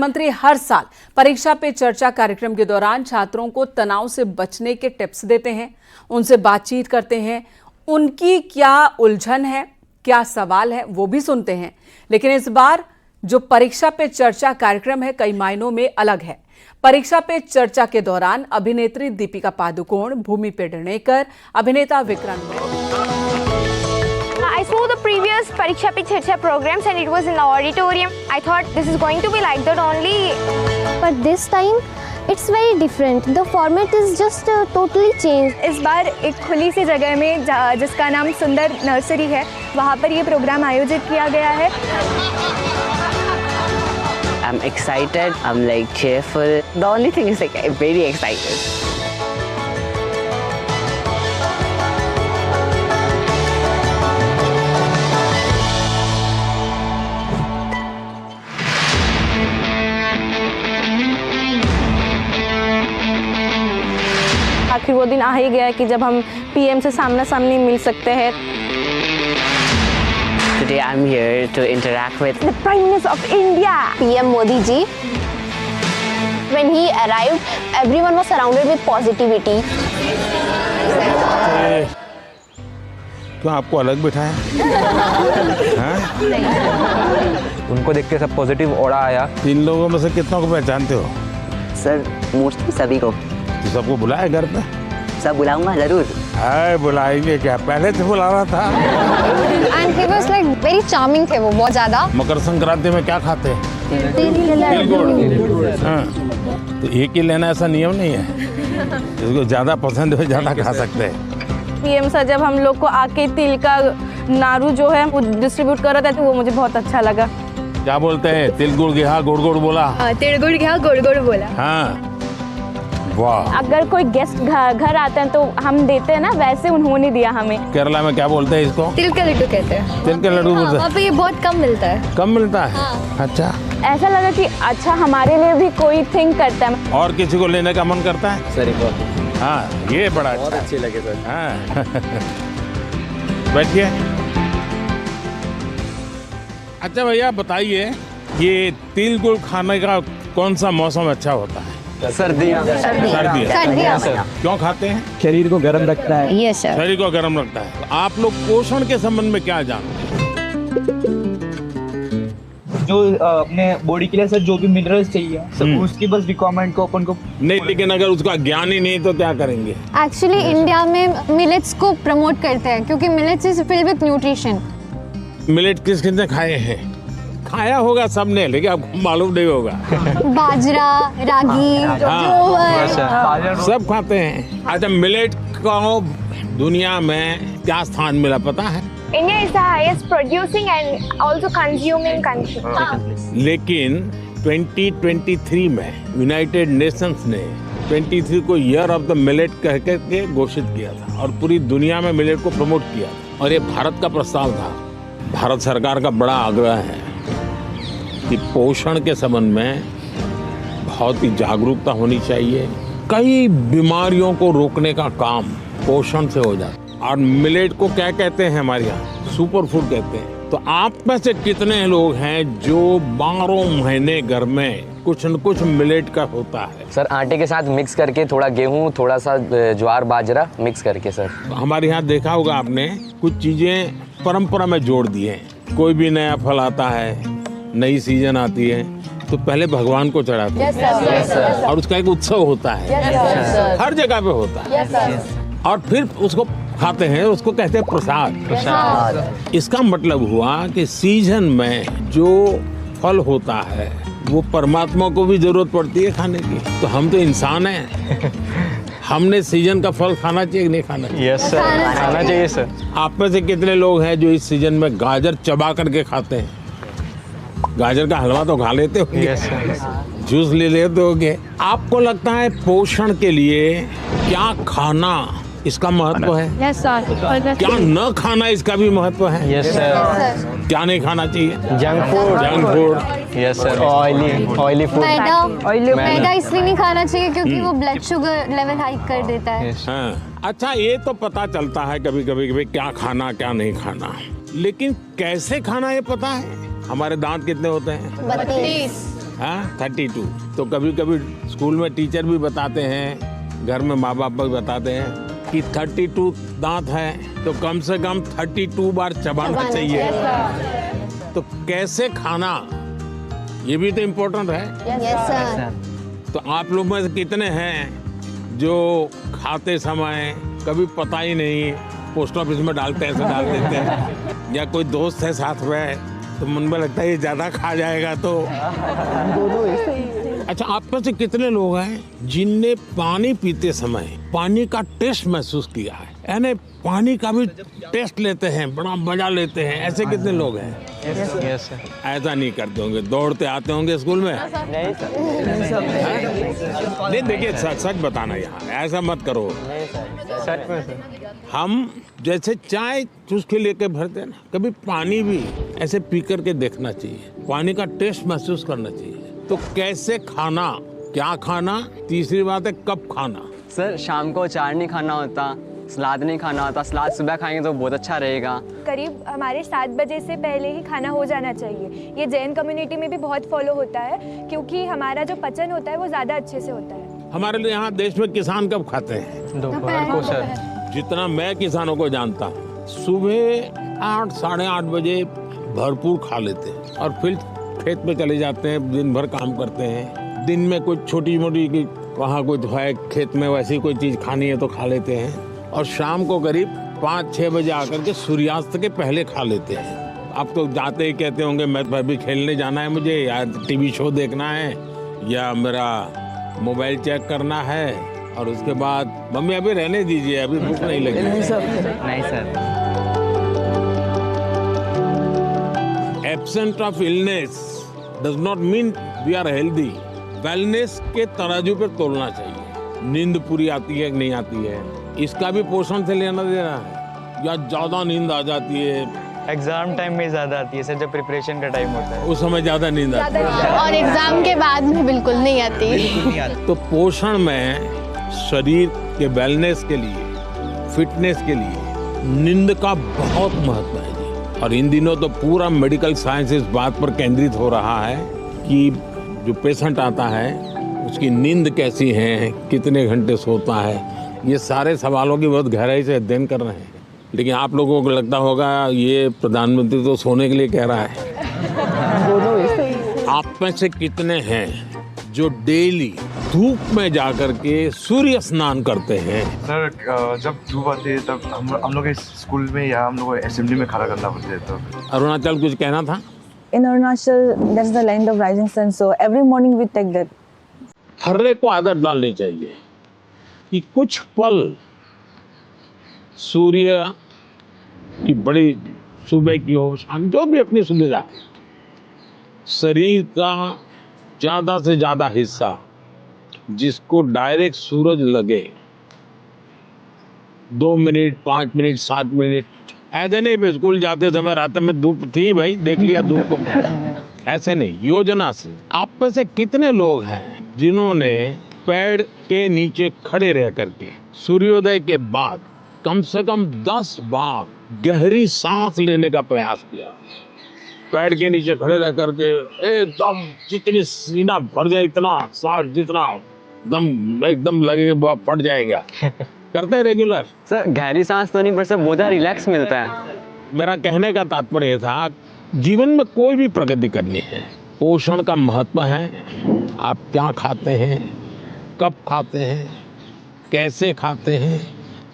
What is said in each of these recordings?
प्रधानमंत्री हर साल परीक्षा पे चर्चा कार्यक्रम के दौरान छात्रों को तनाव से बचने के टिप्स देते हैं, उनसे बातचीत करते हैं, उनकी क्या उलझन है, क्या सवाल है वो भी सुनते हैं। लेकिन इस बार जो परीक्षा पे चर्चा कार्यक्रम है कई मायनों में अलग है। परीक्षा पे चर्चा के दौरान अभिनेत्री दीपिका पादुकोण, भूमि पेडनेकर, अभिनेता Vikrant I saw the previous Pariksha Pe Charcha programs and it was in the auditorium. I thought this is going to be like that only. But this time it's very different. The format is just totally changed. इस बार एक खुली सी जगह में जिसका नाम सुंदर nursery है, वहाँ पर ये प्रोग्राम आयोजित किया गया है। I'm excited. I'm like cheerful. The only thing is like I'm very excited. आखिर वो दिन आ ही गया कि जब हम पीएम से सामना सामनी मिल सकते हैं। Today I'm here to interact with The Prime Minister of India, PM Modi ji. When he arrived, everyone was surrounded with positivity. क्यों आपको अलग बिठाया? उनको देख के सब पॉजिटिव ऑरा आया। 3 लोगों में से कितनों को पहचानते हो? सर मोस्टली सभी को। तो सबको बुलाया घर पे? सब बुलाऊंगा जरूर। हाय बुलाएंगे क्या, पहले से बुलाना था। And he was like very charming थे वो, बहुत ज़्यादा। मकर संक्रांति में क्या खाते हैं? तिल गुड़। हाँ, तो एक ही लेना ऐसा नियम नहीं है, जिसको ज़्यादा पसंद हो ज़्यादा खा सकते हैं। पीएम सर जब हम लोग को आके तिल का नारू जो है वो डिस्ट्रीब्यूट कर रहे थे तो वो मुझे बहुत अच्छा लगा। क्या बोलते हैं? तिल गुड़ गया गुड़ गुड़ बोला। तिल गुड़ गया गुड़ गुड़ बोला। हाँ, वाह। अगर कोई गेस्ट घर आते हैं तो हम देते हैं ना, वैसे उन्होंने दिया हमें। केरला में क्या बोलते हैं इसको? तिल का लड्डू कहते हैं। तिल के लड्डू बोलते हैं। वहाँ पे ये बहुत कम मिलता है। कम मिलता है? अच्छा। ऐसा लगा कि अच्छा हमारे लिए भी कोई थिंक करता है। और किसी को लेने का मन करता है? सर हाँ, ये बड़ा बहुत अच्छा। अच्छे लगे सर। हाँ। बैठिए। अच्छा भैया बताइए, ये तिल गुड़ खाने का कौन सा मौसम अच्छा होता है? सर्दियाँ। सर्दियाँ। क्यों खाते हैं? शरीर को गर्म रखता है। Yes sir. शरीर को गर्म रखता है। तो आप लोग पोषण के संबंध में क्या जानते हैं? जो अपने बॉडी के लिए सर जो भी मिनरल्स चाहिए उसकी बस रिक्वायरमेंट को अपन को नहीं, लेकिन अगर उसका ज्ञान ही नहीं तो क्या करेंगे? Actually इंडिया में मिलेट्स को प्रमोट करते हैं क्योंकि millets is filled with nutrition. Millet किस किसने खाए हैं? खाया होगा सबने, लेकिन आपको मालूम नहीं होगा। बाजरा, रागी, जोवर, सब खाते हैं। अच्छा, मिलेट को दुनिया में क्या स्थान मिला पता है? India is the highest producing and also consuming country. लेकिन 2023 में यूनाइटेड नेशंस ने 23 को ईयर ऑफ द मिलेट कह के घोषित किया था और पूरी दुनिया में मिलेट को प्रमोट किया था। और ये भारत का प्रस्ताव था। भारत सरकार का बड़ा आग्रह है कि पोषण के संबंध में बहुत ही जागरूकता होनी चाहिए। कई बीमारियों को रोकने का काम पोषण से हो जाता है। और मिलेट को क्या कहते हैं हमारे यहाँ? सुपर फूड कहते हैं। तो आप में से कितने लोग हैं जो 12 महीने घर में कुछ न कुछ मिलेट का होता है? सर आटे के साथ मिक्स करके थोड़ा गेहूँ, थोड़ा सा ज्वार बाजरा मिक्स करके सर। हमारे यहाँ देखा होगा आपने, कुछ चीजें परंपरा में जोड़ दी हैं। कोई भी नया फल आता है, नई सीजन आती है तो पहले भगवान को चढ़ाते हैं और उसका एक उत्सव होता है। हर जगह पे होता है और फिर उसको खाते हैं, उसको कहते हैं प्रसाद। इसका मतलब हुआ कि सीजन में जो फल होता है वो परमात्मा को भी जरूरत पड़ती है खाने की। तो हम तो इंसान हैं, हमने सीजन का फल खाना चाहिए कि नहीं खाना चाहिए? यस सर, खाना चाहिए सर। आप में से कितने लोग हैं जो इस सीजन में गाजर चबा करके खाते हैं? गाजर का हलवा तो खा लेते होंगे। Yes sir. जूस ले लेते होंगे। आपको लगता है पोषण के लिए क्या खाना इसका महत्व है? Yes sir. क्या न खाना इसका भी महत्व है? Yes sir. क्या नहीं खाना चाहिए? Junk food. Yes sir. Oily food. मैदा इसलिए नहीं खाना चाहिए क्योंकि वो ब्लड शुगर लेवल हाई कर देता है। हाँ। अच्छा, ये तो पता चलता है कभी कभी क्या खाना क्या नहीं खाना, लेकिन कैसे खाना ये पता है? हमारे दांत कितने होते हैं? 32। हाँ 32। तो कभी कभी स्कूल में टीचर भी बताते हैं, घर में माँ बाप भी बताते हैं कि 32 दांत है तो कम से कम 32 बार चबाना चाहिए। तो कैसे खाना, ये भी तो इम्पोर्टेंट है। Yes, sir. तो आप लोग में से कितने हैं जो खाते समय कभी पता ही नहीं, पोस्ट ऑफिस में डालते हैं ऐसे डाल देते हैं, या कोई दोस्त है साथ में तो मन में लगता है ये ज्यादा खा जाएगा तो। अच्छा, आप में से कितने लोग हैं जिनने पानी पीते समय पानी का टेस्ट महसूस किया है, यानी पानी का भी टेस्ट लेते हैं, बड़ा मजा लेते हैं, ऐसे कितने लोग हैं? Yes sir. ऐसा नहीं करते होंगे, दौड़ते आते होंगे स्कूल में? नहीं सर। नहीं, देखिए सच बताना यार, ऐसा मत करो। सच में सर। हम जैसे चाय चुस्की लेके भरते हैं ना, कभी पानी भी ऐसे पी करके देखना चाहिए, पानी का टेस्ट महसूस करना चाहिए। तो कैसे खाना, क्या खाना, तीसरी बात है कब खाना। सर शाम को अचार नहीं खाना होता, सलाद नहीं खाना होता, सलाद सुबह खाएंगे तो बहुत अच्छा रहेगा। करीब हमारे 7 बजे से पहले ही खाना हो जाना चाहिए। ये जैन कम्युनिटी में भी बहुत फॉलो होता है, क्योंकि हमारा जो पचन होता है वो ज़्यादा अच्छे से होता है। हमारे लिए यहाँ देश में किसान कब खाते हैं? दोपहर को सर। जितना मैं किसानों को जानता हूँ, सुबह 8 साढ़े 8 बजे भरपूर खा लेते हैं और फिर खेत में चले जाते हैं, दिन भर काम करते हैं। दिन में कुछ छोटी मोटी वहाँ कुछ है खेत में, वैसी कोई चीज़ खानी है तो खा लेते हैं, और शाम को करीब 5-6 बजे आकर के सूर्यास्त के पहले खा लेते हैं। अब तो जाते ही कहते होंगे मैं भी खेलने जाना है मुझे, या टीवी शो देखना है, या मेरा मोबाइल चेक करना है, और उसके बाद मम्मी अभी रहने दीजिए, अभी भूख नहीं लगी। नहीं sir. Absent of illness does not mean we are healthy. Wellness के तराजू पर तोलना चाहिए। नींद पूरी आती है कि नहीं आती है, इसका भी पोषण से लेना देना है, या ज्यादा नींद आ जाती है। एग्जाम टाइम में ज्यादा आती है सर, जब प्रिपरेशन का टाइम होता है उस समय ज्यादा नींद आती है, और एग्जाम के बाद में बिल्कुल नहीं आती। तो पोषण में शरीर के वेलनेस के लिए, फिटनेस के लिए नींद का बहुत महत्व है जी। और इन दिनों तो पूरा मेडिकल साइंस इस बात पर केंद्रित हो रहा है कि जो पेशेंट आता है उसकी नींद कैसी है, कितने घंटे सोता है, ये सारे सवालों की बहुत गहराई से अध्ययन कर रहे हैं। लेकिन आप लोगों को लगता होगा ये प्रधानमंत्री तो सोने के लिए कह रहा है। आप में से कितने हैं जो डेली धूप में जाकर के सूर्य स्नान करते हैं? सर जब धूप आती है तब हम लोग स्कूल में या हम लोग असेंबली में खड़ा करना पड़ता है। तो अरुणाचल कुछ कहना था? In Arunachal, that's the land of rising sun. So every morning we take that. हर एक को आदत डालनी चाहिए कि कुछ पल सूर्य की बड़ी सुबह की हो, शाम, जो भी अपनी सुविधा, शरीर का ज्यादा से ज्यादा हिस्सा जिसको डायरेक्ट सूरज लगे, 2 मिनट 5 मिनट 7 मिनट, ऐसे नहीं स्कूल जाते समय रात में धूप थी भाई देख लिया धूप को, ऐसे नहीं, योजना से। आप में से कितने लोग हैं जिन्होंने पेड़ के नीचे खड़े रह करके सूर्योदय के बाद कम से कम 10 बार गहरी सांस लेने का प्रयास किया? पेड़ के नीचे खड़े रह करके एकदम जितनी सीना भर जाए, इतना सांस जितना दम एकदम लगे फट जाएगा, करते हैं रेगुलर? सर गहरी सांस तो नहीं, पर सर बहुत रिलैक्स मिलता है। मेरा कहने का तात्पर्य था, जीवन में कोई भी प्रगति करनी है, पोषण का महत्व है। आप क्या खाते हैं, कब खाते हैं, कैसे खाते हैं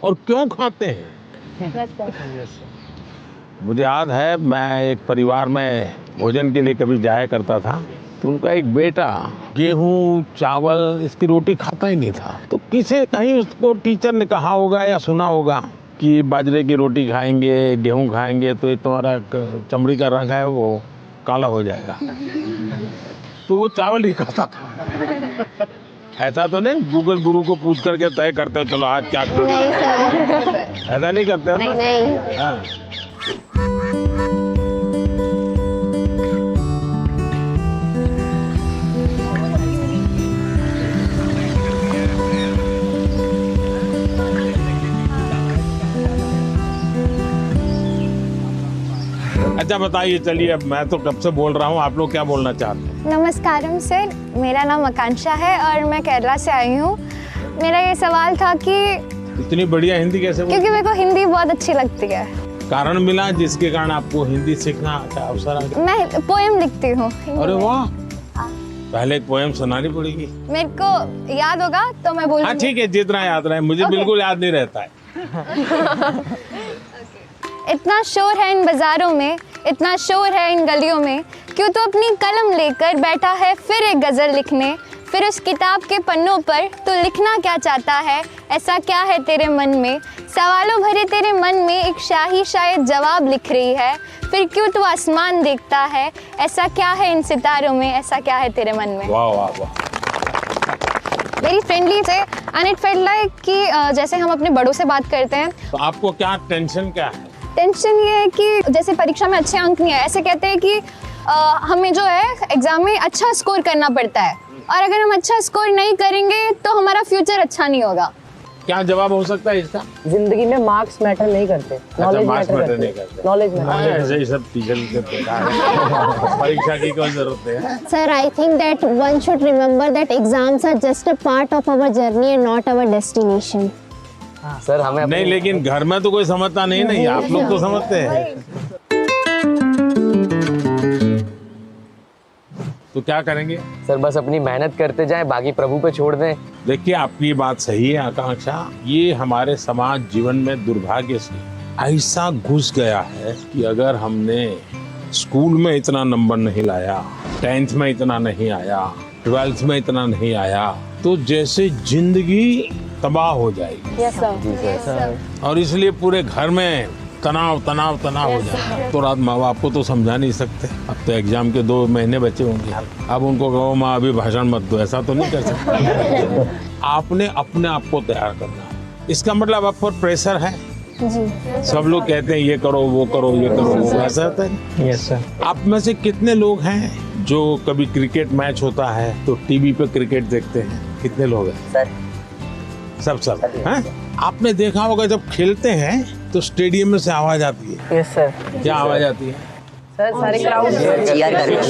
और क्यों खाते हैं। मुझे याद है मैं एक परिवार में भोजन के लिए कभी जाया करता था, तो उनका एक बेटा गेहूं चावल इसकी रोटी खाता ही नहीं था। तो किसी कहीं उसको टीचर ने कहा होगा या सुना होगा कि बाजरे की रोटी खाएंगे, गेहूं खाएंगे तो ये तुम्हारा चमड़ी का रंग है वो काला हो जाएगा। तो वो चावल ही खाता था। ऐसा तो नहीं गूगल गुरु को पूछ करके तय करते हो चलो आज क्या करो, ऐसा नहीं करते हो? नहीं। हाँ। अच्छा बताइए, चलिए अब मैं तो कब से बोल रहा हूँ, आप लोग क्या बोलना चाहते हैं? नमस्कारम सर, मेरा नाम आकांक्षा है और मैं केरला से आई हूँ। मेरा ये सवाल था कि इतनी बढ़िया हिंदी कैसे बोलते? क्योंकि मेरे को हिंदी बहुत अच्छी लगती है। कारण मिला जिसके कारण आपको हिंदी सीखना का अवसर आ गया? मैं पोएम लिखती हूँ। अरे वाह, पहले एक पोएम सुनानी पड़ेगी। मेरे को याद होगा तो मैं बोलूँगी। हाँ ठीक है, जितना याद रहे, मुझे बिल्कुल याद नहीं रहता है। इतना शोर है इन बाजारों में, इतना शोर है इन गलियों में, क्यों तो अपनी कलम लेकर बैठा है फिर एक गज़ल लिखने। फिर उस किताब के पन्नों पर तू लिखना क्या चाहता है, ऐसा क्या है तेरे मन में। सवालों भरे तेरे मन में एक शाही शायद जवाब लिख रही है। फिर क्यों तू आसमान देखता है, ऐसा क्या है इन सितारों में, ऐसा क्या है तेरे मन में। वाह वाह वाह। वेरी फ्रेंडली थे एंड इट फेल्ट लाइक कि जैसे हम अपने बड़ों से बात करते हैं। तो आपको क्या टेंशन क्या है? टेंशन ये है कि जैसे परीक्षा में अच्छे अंक नहीं है, ऐसे कहते हैं कि हमें जो है एग्जाम में अच्छा स्कोर करना पड़ता है और अगर हम अच्छा स्कोर नहीं करेंगे तो हमारा फ्यूचर अच्छा नहीं होगा। क्या जवाब हो सकता है इसका? जिंदगी में मार्क्स मैटर नहीं करते, नॉलेज मैटर नहीं करते। Knowledge matter. ऐसे ही सब टीचर परीक्षा की कोई जरूरत है? Sir, I think that one should remember that exams are just a part of our journey and not our destination. Sir हमें नहीं, लेकिन घर में तो कोई समझता नहीं, आप लोग तो समझते हैं। तो क्या करेंगे? सर बस अपनी मेहनत करते जाएं, बाकी प्रभु पे छोड़ दें। देखिए, आपकी बात सही है आकांक्षा। ये हमारे समाज जीवन में दुर्भाग्य से ऐसा घुस गया है कि अगर हमने स्कूल में इतना नंबर नहीं लाया, 10th में इतना नहीं आया, 12th में इतना नहीं आया, तो जैसे जिंदगी तबाह हो जाएगी। Yes sir. जी सर। और इसलिए पूरे घर में तनाव तनाव तनाव हो जाए। तो रात माँ बाप को तो समझा नहीं सकते। अब तो एग्जाम के 2 महीने बचे होंगे, अब उनको कहो माँ अभी भाषण मत दो, ऐसा तो नहीं कर सकते। आपने अपने आप को तैयार करना है। इसका मतलब आप पर प्रेशर है जी। सब लोग कहते हैं ये करो वो करो ये करो, ऐसा होता है? Yes sir. आप में से कितने लोग हैं जो कभी क्रिकेट मैच होता है तो टीवी पे क्रिकेट देखते हैं? कितने लोग हैं? सर सब हैं? आपने देखा होगा जब खेलते हैं तो स्टेडियम में से आवाज आती है। Yes sir. क्या आवाज आती है? सर सारे क्राउड चीयर कर रहे हैं।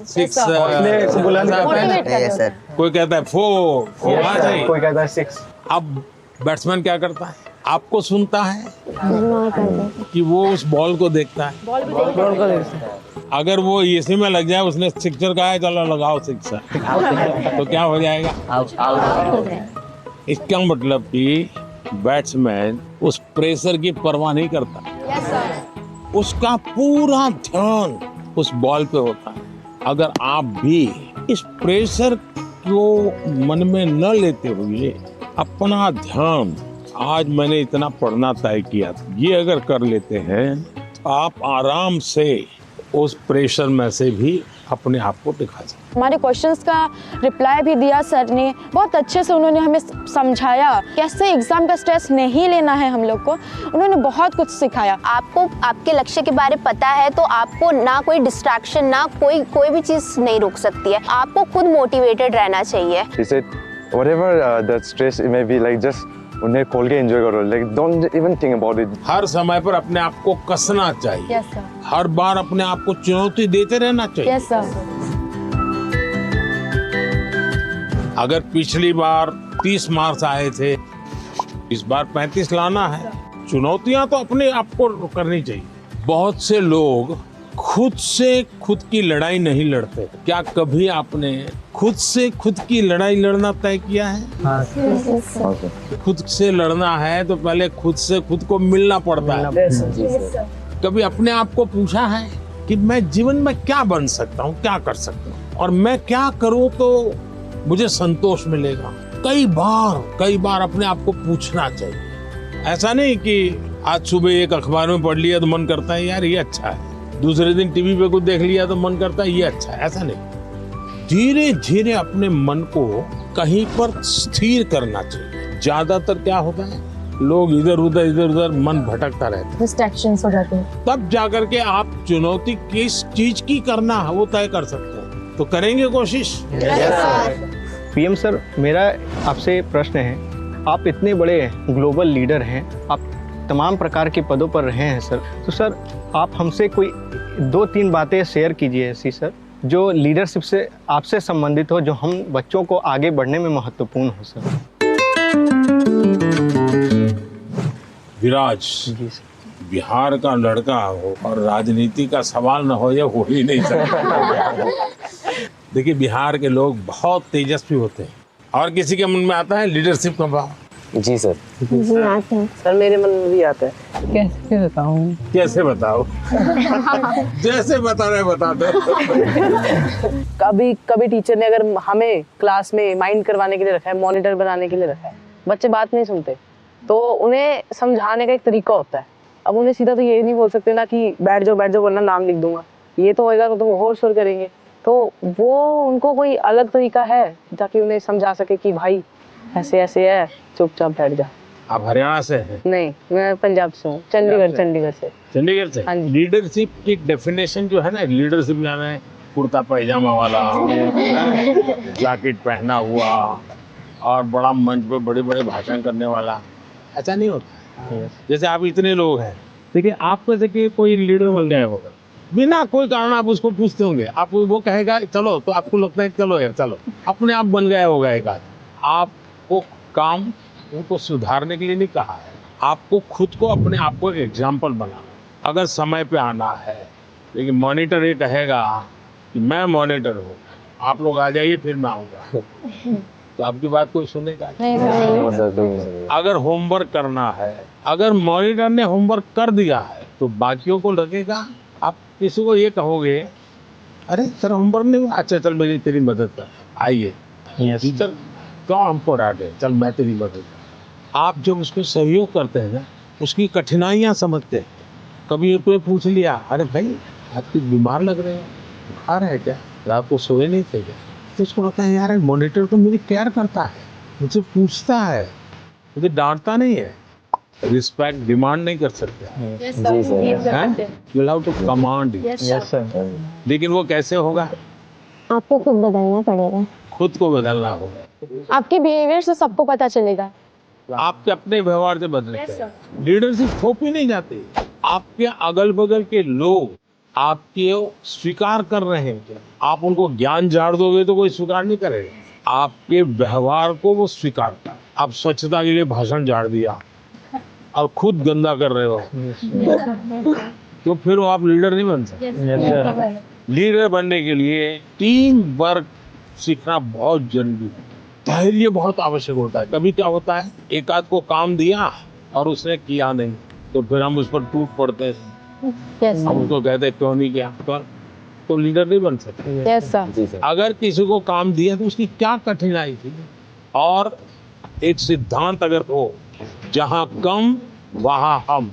Six sir. कोई कहता है 4 कोई कहता है 6। अब बैट्समैन क्या करता है? आपको सुनता है कि वो उस बॉल को देखता है? अगर वो इसी में लग जाए, उसने सिक्सर कहा है चलो लगाओ सिक्सर, तो क्या हो जाएगा? इसका मतलब कि बैट्समैन उस प्रेशर की परवाह नहीं करता। उसका पूरा ध्यान उस बॉल पे होता है। अगर आप भी इस प्रेशर को मन में न लेते हुए अपना ध्यान, आज मैंने इतना पढ़ना तय किया, ये अगर कर लेते हैं तो आप आराम से उस प्रेशर में से भी अपने आप को दिखा सकते। हमारे क्वेश्चंस का रिप्लाई भी दिया सर ने, बहुत अच्छे से उन्होंने हमें समझाया कैसे एग्जाम का स्ट्रेस नहीं लेना है हम लोग को। उन्होंने बहुत कुछ सिखाया। आपको आपके लक्ष्य के बारे में पता है तो आपको ना कोई डिस्ट्रैक्शन, ना कोई भी चीज नहीं रोक सकती है। आपको खुद मोटिवेटेड रहना चाहिए। He said, whatever that stress it may be, like just उन्हें खोल के एंजॉय करो, like don't even think about it. हर समय पर अपने आप को कसना चाहिए। Yes sir. हर बार अपने आप को चुनौती देते रहना चाहिए। Yes sir. अगर पिछली बार 30 मार्क्स आए थे, इस बार 35 लाना है। चुनौतियां तो अपने आप को करनी चाहिए। बहुत से लोग खुद से खुद की लड़ाई नहीं लड़ते। क्या कभी आपने खुद से खुद की लड़ाई लड़ना तय किया है? खुद से लड़ना है तो पहले खुद से खुद को मिलना पड़ता है। कभी अपने आप को पूछा है कि मैं जीवन में क्या बन सकता हूँ, क्या कर सकता हूँ, और मैं क्या करूँ तो मुझे संतोष मिलेगा? कई बार अपने आप को पूछना चाहिए। ऐसा नहीं कि आज सुबह एक अखबार में पढ़ लिया तो मन करता है यार ये अच्छा है, दूसरे दिन टीवी पे कुछ देख लिया तो मन करता है ये अच्छा है। ऐसा नहीं, धीरे धीरे अपने मन को कहीं पर स्थिर करना चाहिए। ज्यादातर क्या होता है, लोग इधर उधर मन भटकता रहता है, डिस्ट्रैक्शंस हो जाते हैं। तब जाकर के आप चुनौती किस चीज की करना है वो तय कर सकते हैं। तो करेंगे कोशिश। पीएम सर, मेरा आपसे प्रश्न है, आप इतने बड़े ग्लोबल लीडर हैं, आप तमाम प्रकार के पदों पर रहे हैं सर, तो सर आप हमसे कोई 2-3 बातें शेयर कीजिए ऐसी सर, जो लीडरशिप से आपसे संबंधित हो, जो हम बच्चों को आगे बढ़ने में महत्वपूर्ण हो सके। विराज जी सर। बिहार का लड़का हो और राजनीति का सवाल न हो, ये हो ही नहीं सकता। देखिए, बिहार के लोग बहुत तेजस्वी होते हैं और किसी के मन में आता है लीडरशिप का भाव। जी सर। जी आते हैं सर मेरे मन में भी आता है। कैसे बताऊं? कैसे बताओ? जैसे बता रहे बता दो। कभी कभी टीचर ने अगर हमें क्लास में माइंड करवाने के लिए रखा है, मॉनिटर बनाने के लिए रखा है, बच्चे बात नहीं सुनते, तो उन्हें समझाने का एक तरीका होता है। अब उन्हें सीधा तो ये नहीं बोल सकते ना कि बैठ जाओ वरना नाम लिख दूंगा, ये तो होएगा तो वो होर शोर करेंगे। तो वो उनको कोई अलग तरीका है ताकि उन्हें समझा सके कि भाई ऐसे ऐसे है, चुपचाप बैठ जा। आप हरियाणा से हैं? नहीं, मैं पंजाब से हूँ, चंडीगढ़ से। चंडीगढ़ से? हाँ जी। लीडरशिप की डेफिनेशन जो है ना, लीडरशिप जाना है कुर्ता पैजामा वाला, जैकेट पहना हुआ और बड़ा मंच पे बड़े बड़े भाषण करने वाला, ऐसा नहीं होता। जैसे आप इतने लोग हैं, देखिए आप में से कि कोई लीडर बन गया होगा, बिना कोई कारण आप उसको पूछते होंगे, आप वो कहेगा चलो, तो आपको लगता है चलो यार चलो, अपने आप बन गया होगा एक आदमी। आपको काम उनको सुधारने के लिए नहीं कहा है, आपको खुद को अपने आप को एक एग्जाम्पल बनाना। अगर समय पे आना है, लेकिन मॉनिटर ये कहेगा कि मैं मॉनिटर हूँ, आप लोग आ जाइए फिर मैं आऊँगा, तो आपकी बात कोई सुनेगा नहीं। अगर होमवर्क करना है, अगर मॉनिटर ने होमवर्क कर दिया है, तो बाकियों को लगेगा, आप किसी को ये कहोगे अरे सर होमवर्क नहीं हुआ, अच्छा चल मेरी तेरी मदद कर, आइए टीचर क्यों हमको डांटे, चल मैं तेरी मदद कर। आप जब उसको सहयोग करते हैं ना, उसकी कठिनाइयाँ समझते हैं। कभी कोई पूछ लिया, अरे भाई आप कुछ बीमार लग रहे हो, बुखार है क्या, रात को सोए नहीं थे क्या, तो उसको लगता है यार मॉनिटर तो मेरी केयर करता है, मुझे पूछता है, मुझे डांटता नहीं है। रिस्पेक्ट डिमांड नहीं कर सकते, यू लव टू कमांड। लेकिन वो कैसे होगा? आपको खुद बदलना पड़ेगा, खुद को बदलना होगा। आपके बिहेवियर से सबको पता चलेगा। आपके अपने व्यवहार से बदलेगा। लीडरशिप थोपी नहीं जाती। आपके अगल बगल के लोग आपके स्वीकार कर रहे हैं, आप उनको ज्ञान झाड़ दोगे तो कोई स्वीकार नहीं करेगा। आपके व्यवहार को वो स्वीकार कर। आप स्वच्छता के लिए भाषण झाड़ दिया और खुद गंदा कर रहे हो, तो फिर वो आप लीडर नहीं बन सकते। लीडर बनने के लिए टीम वर्क सीखना बहुत जरूरी है। धैर्य बहुत आवश्यक होता है। कभी क्या होता है, एक आध को काम दिया और उसने किया नहीं, तो फिर हम उस पर टूट पड़ते हैं। हम उसको कहते हैं क्यों नहीं किया, तो लीडर नहीं बन सकते। अगर किसी को काम दिया तो उसकी क्या कठिनाई थी, और एक सिद्धांत अगर हो, जहाँ कम वहाँ हम।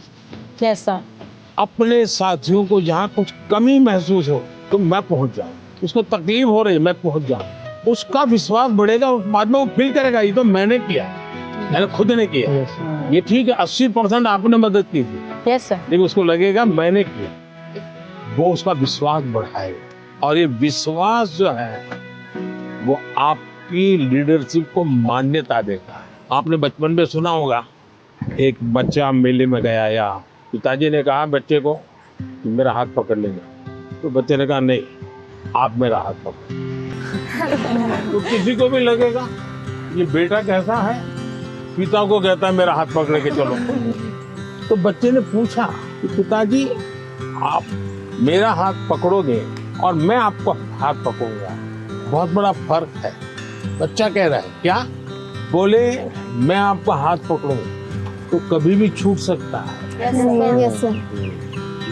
अपने साथियों को जहाँ कुछ कमी महसूस हो तो मैं पहुँच जाऊँ, उसको तकलीफ हो रही है मैं पहुँच जाऊँ, उसका विश्वास बढ़ेगा। बाद में वो फील करेगा ये तो मैंने किया, मैंने खुद ने किया। ये ठीक है, 80% आपने मदद की थी, लेकिन उसको लगेगा मैंने किया, वो उसका विश्वास बढ़ाएगा। और ये विश्वास जो है वो आपकी लीडरशिप को मान्यता देगा। आपने बचपन में सुना होगा, एक बच्चा मेले में गया, या पिताजी ने कहा बच्चे को कि मेरा हाथ पकड़ लेगा, तो बच्चे ने कहा नहीं आप मेरा हाथ पकड़। तो किसी को भी लगेगा ये बेटा कैसा है, पिता को कहता है मेरा हाथ पकड़ के चलो। तो बच्चे ने पूछा कि पिताजी आप मेरा हाथ पकड़ोगे और मैं आपको हाथ पकड़ूंगा, बहुत बड़ा फर्क है। बच्चा कह रहा है क्या? बोले मैं आपका हाथ पकड़ूंगा तो कभी भी छूट सकता है,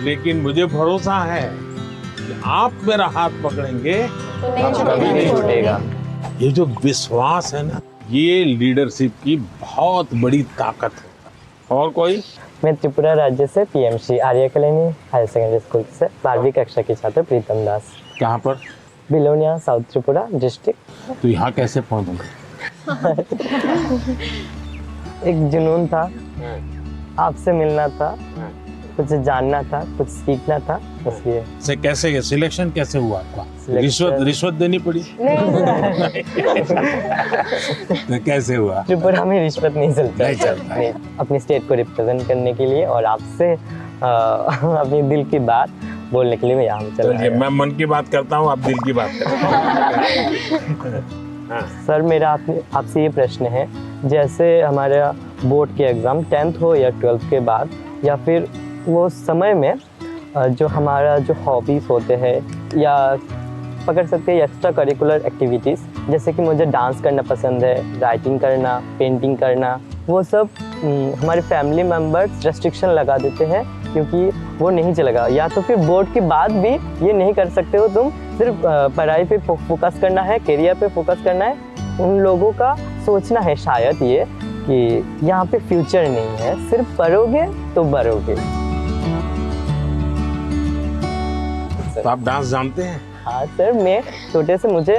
लेकिन मुझे भरोसा है कि आप मेरा हाथ पकड़ेंगे तो कभी नहीं छूटेगा। ये जो विश्वास है ना, ये लीडरशिप की बहुत बड़ी ताकत है। और कोई? मैं त्रिपुरा राज्य से पीएमसी आर्य कॉलोनी हायर सेकेंडरी स्कूल से 12वीं कक्षा के छात्र प्रीतम दास। कहाँ पर? Belonia, south Tripura district. तो यहाँ कैसे पहुँचे? एक जुनून था, आपसे मिलना था, कुछ जानना था, कुछ सीखना था, इसलिए। से कैसे सिलेक्शन कैसे हुआ आपका? रिश्वत देनी पड़ी? तो कैसे हुआ? त्रिपुरा में रिश्वत नहीं चलता। अपनी स्टेट को रिप्रेजेंट करने के लिए और आपसे अपनी दिल की बात बोलने के लिए मैं यहाँ चला चलिए, मैं मन की बात करता हूँ, आप दिल की बात करें। हाँ। सर मेरा आपसे ये प्रश्न है, जैसे हमारा बोर्ड के एग्ज़ाम 10th हो या 12th के बाद, या फिर वो समय में जो हमारा जो हॉबीज़ होते हैं या पकड़ सकते हैं एक्स्ट्रा करिकुलर एक्टिविटीज़, जैसे कि मुझे डांस करना पसंद है, राइटिंग करना, पेंटिंग करना, वो सब हमारे फैमिली मेम्बर्स रेस्ट्रिक्शन लगा देते हैं क्योंकि वो नहीं चलेगा, या तो फिर बोर्ड के बाद भी ये नहीं कर सकते हो तुम, सिर्फ पढ़ाई पे फोकस करना है, करियर पे फोकस करना है। उन लोगों का सोचना है शायद ये कि यहाँ पे फ्यूचर नहीं है, सिर्फ पढ़ोगे तो बढ़ोगे। तो आप डांस जानते हैं? हाँ सर, मैं छोटे से मुझे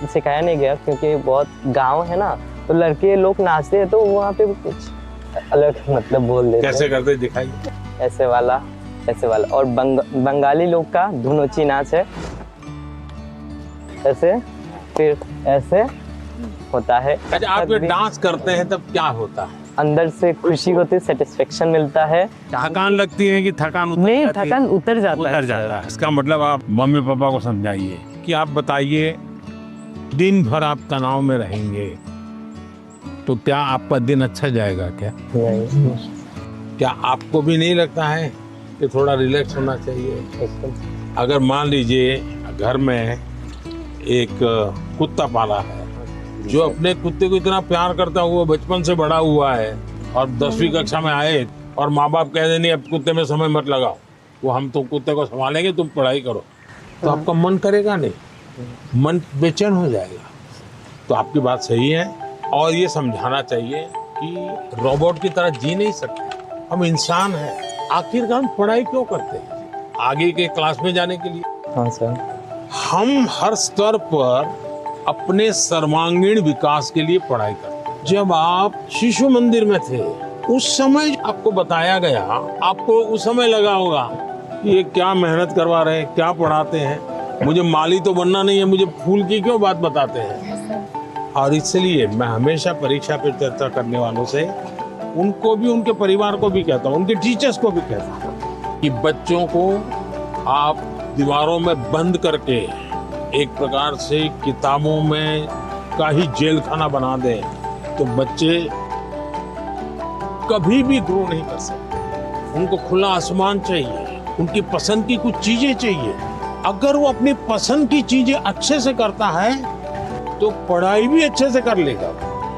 सिखाया नहीं गया क्योंकि बहुत गांव है ना, तो लड़के लोग नाचते हैं तो वहाँ पे कुछ अलग मतलब बोल देते हैं। कैसे करते दिखाइए। ऐसे वाला, ऐसे वाला। और बंगाली लोग का धुनोची नाच है, ऐसे, फिर ऐसे होता है। अच्छा, आप ये डांस करते हैं तब क्या होता है? अंदर से खुशी होती है, सेटिस्फेक्शन मिलता है। थकान लगती है कि थकान नहीं, थकान उतर जाता है। इसका मतलब आप मम्मी पापा को समझाइए कि आप बताइए, दिन भर आप तनाव में रहेंगे तो क्या आपका दिन अच्छा जाएगा क्या? नहीं। क्या आपको भी नहीं लगता है कि थोड़ा रिलैक्स होना चाहिए? अगर मान लीजिए घर में एक कुत्ता पाला है, जो अपने कुत्ते को इतना प्यार करता हुआ बचपन से बड़ा हुआ है, और 10वीं कक्षा में आए और माँ बाप कह दें नहीं अब कुत्ते में समय मत लगाओ, वो हम तो कुत्ते को संभालेंगे, तुम पढ़ाई करो, तो आपका मन करेगा नहीं, मन बेचैन हो जाएगा। तो आपकी बात सही है, और ये समझाना चाहिए कि रोबोट की तरह जी नहीं सकते, हम इंसान हैं। आखिरकार हम पढ़ाई क्यों करते हैं? आगे के क्लास में जाने के लिए। हाँ सर। हम हर स्तर पर अपने सर्वांगीण विकास के लिए पढ़ाई करते हैं। जब आप शिशु मंदिर में थे, उस समय आपको बताया गया, आपको उस समय लगा होगा कि ये क्या मेहनत करवा रहे हैं, क्या पढ़ाते हैं, मुझे माली तो बनना नहीं है, मुझे फूल की क्यों बात बताते हैं। और इसलिए मैं हमेशा परीक्षा पर चर्चा करने वालों से, उनको भी, उनके परिवार को भी कहता हूँ, उनके टीचर्स को भी कहता हूँ कि बच्चों को आप दीवारों में बंद करके एक प्रकार से किताबों में का ही जेल खाना बना दें तो बच्चे कभी भी ग्रो नहीं कर सकते। उनको खुला आसमान चाहिए, उनकी पसंद की कुछ चीजें चाहिए। अगर वो अपनी पसंद की चीजें अच्छे से करता है तो पढ़ाई भी अच्छे से कर लेगा।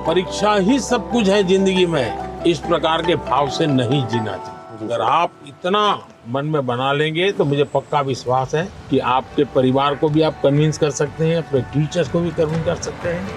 परीक्षा ही सब कुछ है जिंदगी में, इस प्रकार के भाव से नहीं जीना चाहिए। अगर आप इतना मन में बना लेंगे तो मुझे पक्का विश्वास है कि आपके परिवार को भी आप कन्विंस कर सकते हैं, अपने टीचर्स को भी कन्विंस कर सकते हैं।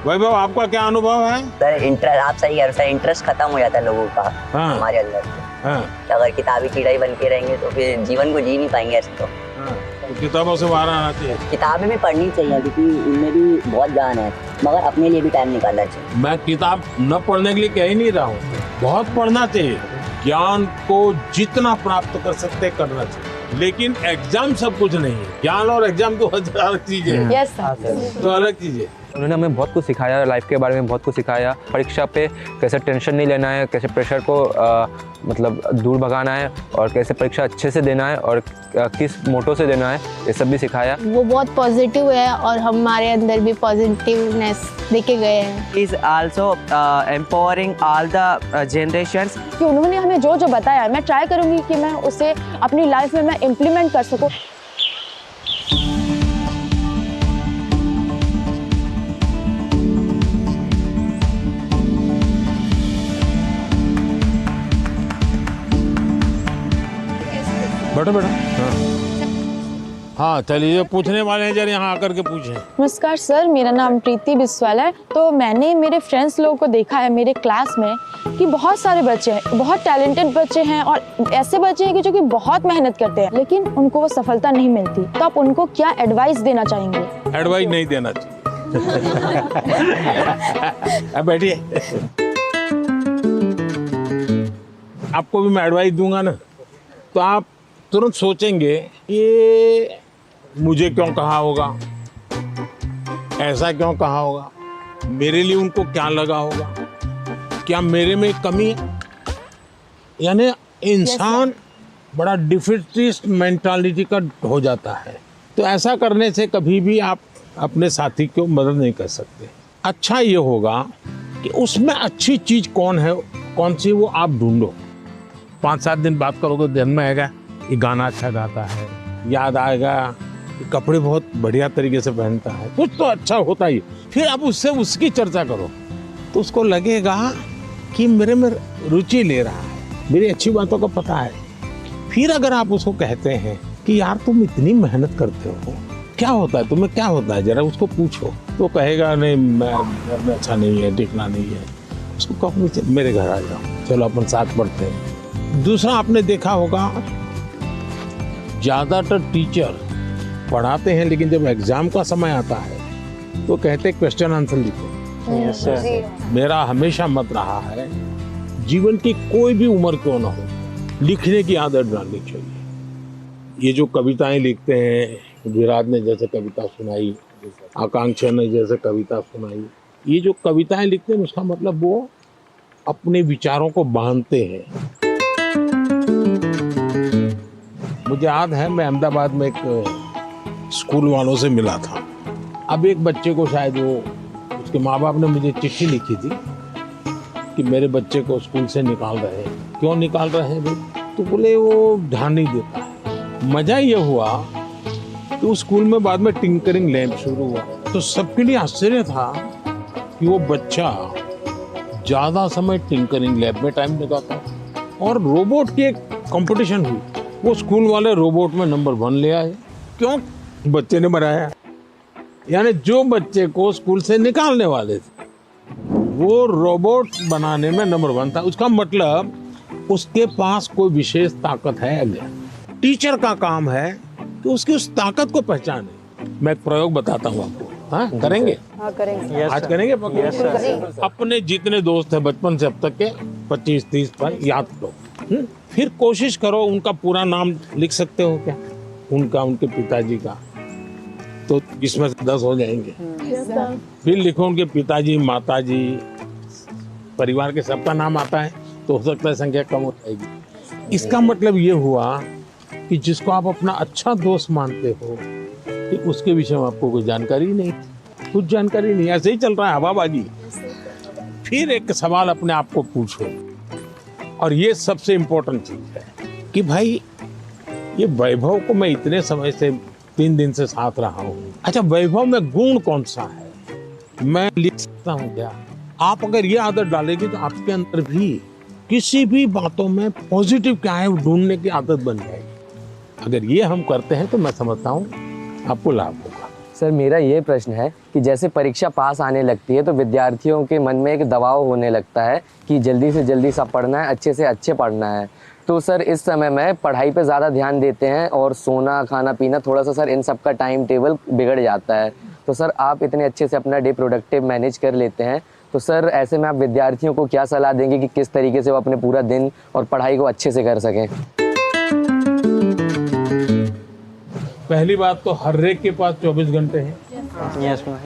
वैभव, आपका क्या अनुभव है? सर इंटरेस्ट, आप सही कह रहे हो सर, इंटरेस्ट खत्म हो जाता है लोगों का। हाँ। हमारे अंदर हाँ। अगर किताबी कीड़ा ही बन के रहेंगे तो फिर जीवन को जी नहीं पाएंगे ऐसे तो। हाँ। तो किताबों से बाहर आना चाहिए। किताबें भी पढ़नी चाहिए क्योंकि उनमें भी बहुत ज्ञान है, मगर अपने लिए भी टाइम निकालना चाहिए। मैं किताब न पढ़ने के लिए कह ही नहीं रहा हूँ, बहुत पढ़ना चाहिए। ज्ञान को जितना प्राप्त कर सकते करना चाहिए, लेकिन एग्जाम सब कुछ नहीं है। ज्ञान और एग्जाम तो अलग चीज है। Yes sir. तो अलग चीज है। उन्होंने हमें बहुत कुछ सिखाया, लाइफ के बारे में बहुत कुछ सिखाया। परीक्षा पे कैसे टेंशन नहीं लेना है, कैसे प्रेशर को मतलब दूर भगाना है, और कैसे परीक्षा अच्छे से देना है, और किस मोटो से देना है, ये सब भी सिखाया। वो बहुत पॉजिटिव है और हमारे अंदर भी पॉजिटिवनेस देखे गए हैं। Is also empowering all the generations. कि उन्होंने हमें जो जो बताया, मैं ट्राई करूँगी कि मैं उसे अपनी लाइफ में मैं इम्प्लीमेंट कर सकूँ। बैठो बेटा। हाँ चलिए, पूछने वाले हैं जरा यहाँ आकर के पूछें। नमस्कार सर, मेरा नाम प्रीति बिस्वाल है। तो मैंने मेरे फ्रेंड्स लोगों को देखा है मेरे क्लास में कि बहुत सारे बच्चे हैं, बहुत टैलेंटेड बच्चे हैं, और ऐसे बच्चे हैं कि जो कि बहुत मेहनत करते हैं लेकिन उनको वो सफलता नहीं मिलती। तो आप उनको क्या एडवाइस देना चाहेंगे? एडवाइस नहीं देना चाहिए। अब बैठिए। आपको भी मैं एडवाइस दूंगा ना, तो आप तुरंत सोचेंगे ये मुझे क्यों कहा होगा, ऐसा क्यों कहा होगा, मेरे लिए उनको क्या लगा होगा, क्या मेरे में कमी है। यानी इंसान बड़ा डिफिटिस्ट मेंटालिटी का हो जाता है। तो ऐसा करने से कभी भी आप अपने साथी को मदद नहीं कर सकते। अच्छा ये होगा कि उसमें अच्छी चीज़ कौन है, कौन सी वो आप ढूंढो। 5-7 दिन बात करोगे तो ध्यान में आएगा ये गाना अच्छा गाता है, याद आएगा ये कपड़े बहुत बढ़िया तरीके से पहनता है, कुछ तो अच्छा होता ही। फिर आप उससे उसकी चर्चा करो तो उसको लगेगा कि मेरे में रुचि ले रहा है, मेरी अच्छी बातों का पता है। फिर अगर आप उसको कहते हैं कि यार तुम इतनी मेहनत करते हो, क्या होता है तुम्हें, क्या होता है, जरा उसको पूछो, तो कहेगा नहीं मैं घर में अच्छा नहीं है, दिखना नहीं है। उसको कहो मेरे घर आ जाओ, चलो अपन साथ पढ़ते हैं। दूसरा आपने देखा होगा ज़्यादातर टीचर पढ़ाते हैं लेकिन जब एग्जाम का समय आता है तो कहते क्वेश्चन आंसर लिखो। मेरा हमेशा मत रहा है जीवन की कोई भी उम्र क्यों ना हो, लिखने की आदत डालनी चाहिए। ये जो कविताएं लिखते हैं, विराट ने जैसे कविता सुनाई, आकांक्षा ने जैसे कविता सुनाई, ये जो कविताएं लिखते हैं उसका मतलब वो अपने विचारों को बांधते हैं। मुझे याद है मैं अहमदाबाद में एक स्कूल वालों से मिला था। अब एक बच्चे को शायद वो उसके माँ बाप ने मुझे चिट्ठी लिखी थी कि मेरे बच्चे को स्कूल से निकाल रहे हैं। क्यों निकाल रहे हैं भाई? तो बोले वो ध्यान नहीं देता है। मजा ये हुआ कि उस स्कूल में बाद में टिंकरिंग लैब शुरू हुआ तो सबके लिए आश्चर्य था कि वो बच्चा ज़्यादा समय टिंकरिंग लैब में टाइम लगाता और रोबोट की एक कंपटीशन हुई, वो स्कूल वाले रोबोट में नंबर 1 ले आए। क्यों? बच्चे ने बनाया। यानी जो बच्चे को स्कूल से निकालने वाले थे वो रोबोट बनाने में नंबर 1 था। उसका मतलब उसके पास कोई विशेष ताकत है। अगर टीचर का काम है कि उसकी उस ताकत को पहचाने। मैं एक प्रयोग बताता हूँ आपको। हाँ करेंगे? हाँ करेंगे। आज करेंगे? अपने जितने दोस्त हैं बचपन से अब तक के 25-30 पर याद करो। फिर कोशिश करो उनका पूरा नाम लिख सकते हो क्या? उनका, उनके पिताजी का, तो इसमें 10 हो जाएंगे। फिर लिखो उनके पिताजी, माताजी, परिवार के सबका नाम आता है तो हो सकता है संख्या कम हो जाएगी। इसका मतलब ये हुआ कि जिसको आप अपना अच्छा दोस्त मानते हो कि उसके विषय में आपको कोई जानकारी नहीं, कुछ जानकारी नहीं, ऐसे ही चल रहा है हवाबाजी। फिर एक सवाल अपने आप को पूछो, और ये सबसे इम्पोर्टेंट चीज है कि भाई ये वैभव को मैं इतने समय से 3 दिन से साथ रहा हूँ, अच्छा वैभव में गुण कौन सा है, मैं लिख सकता हूँ क्या? आप अगर ये आदत डालेगी तो आपके अंदर भी किसी भी बातों में पॉजिटिव क्या है ढूंढने की आदत बन जाएगी। अगर ये हम करते हैं तो मैं समझता हूँ आपको लाभ होगा। सर मेरा ये प्रश्न है कि जैसे परीक्षा पास आने लगती है तो विद्यार्थियों के मन में एक दबाव होने लगता है कि जल्दी से जल्दी सब पढ़ना है, अच्छे से अच्छे पढ़ना है। तो सर इस समय में पढ़ाई पे ज़्यादा ध्यान देते हैं और सोना खाना पीना थोड़ा सा सर इन सब का टाइम टेबल बिगड़ जाता है। तो सर आप इतने अच्छे से अपना डे प्रोडक्टिव मैनेज कर लेते हैं, तो सर ऐसे में आप विद्यार्थियों को क्या सलाह देंगे कि किस तरीके से वो अपने पूरा दिन और पढ़ाई को अच्छे से कर सकें? पहली बात तो हर एक के पास 24 घंटे हैं।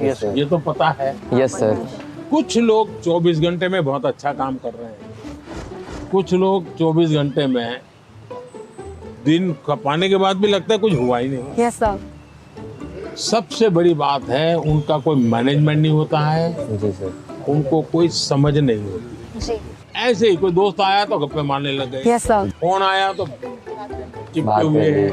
यस ये तो पता है। Yes sir. कुछ लोग 24 घंटे में बहुत अच्छा काम कर रहे हैं, कुछ लोग 24 घंटे में दिन खपाने के बाद भी लगता है कुछ हुआ ही नहीं। Yes sir. सबसे बड़ी बात है उनका कोई मैनेजमेंट नहीं होता है। जी सर। उनको कोई समझ नहीं होती। जी। ऐसे ही कोई दोस्त आया तो गप्पे मारने लग गए। Yes sir. फोन आया तो चिपके हुए हैं।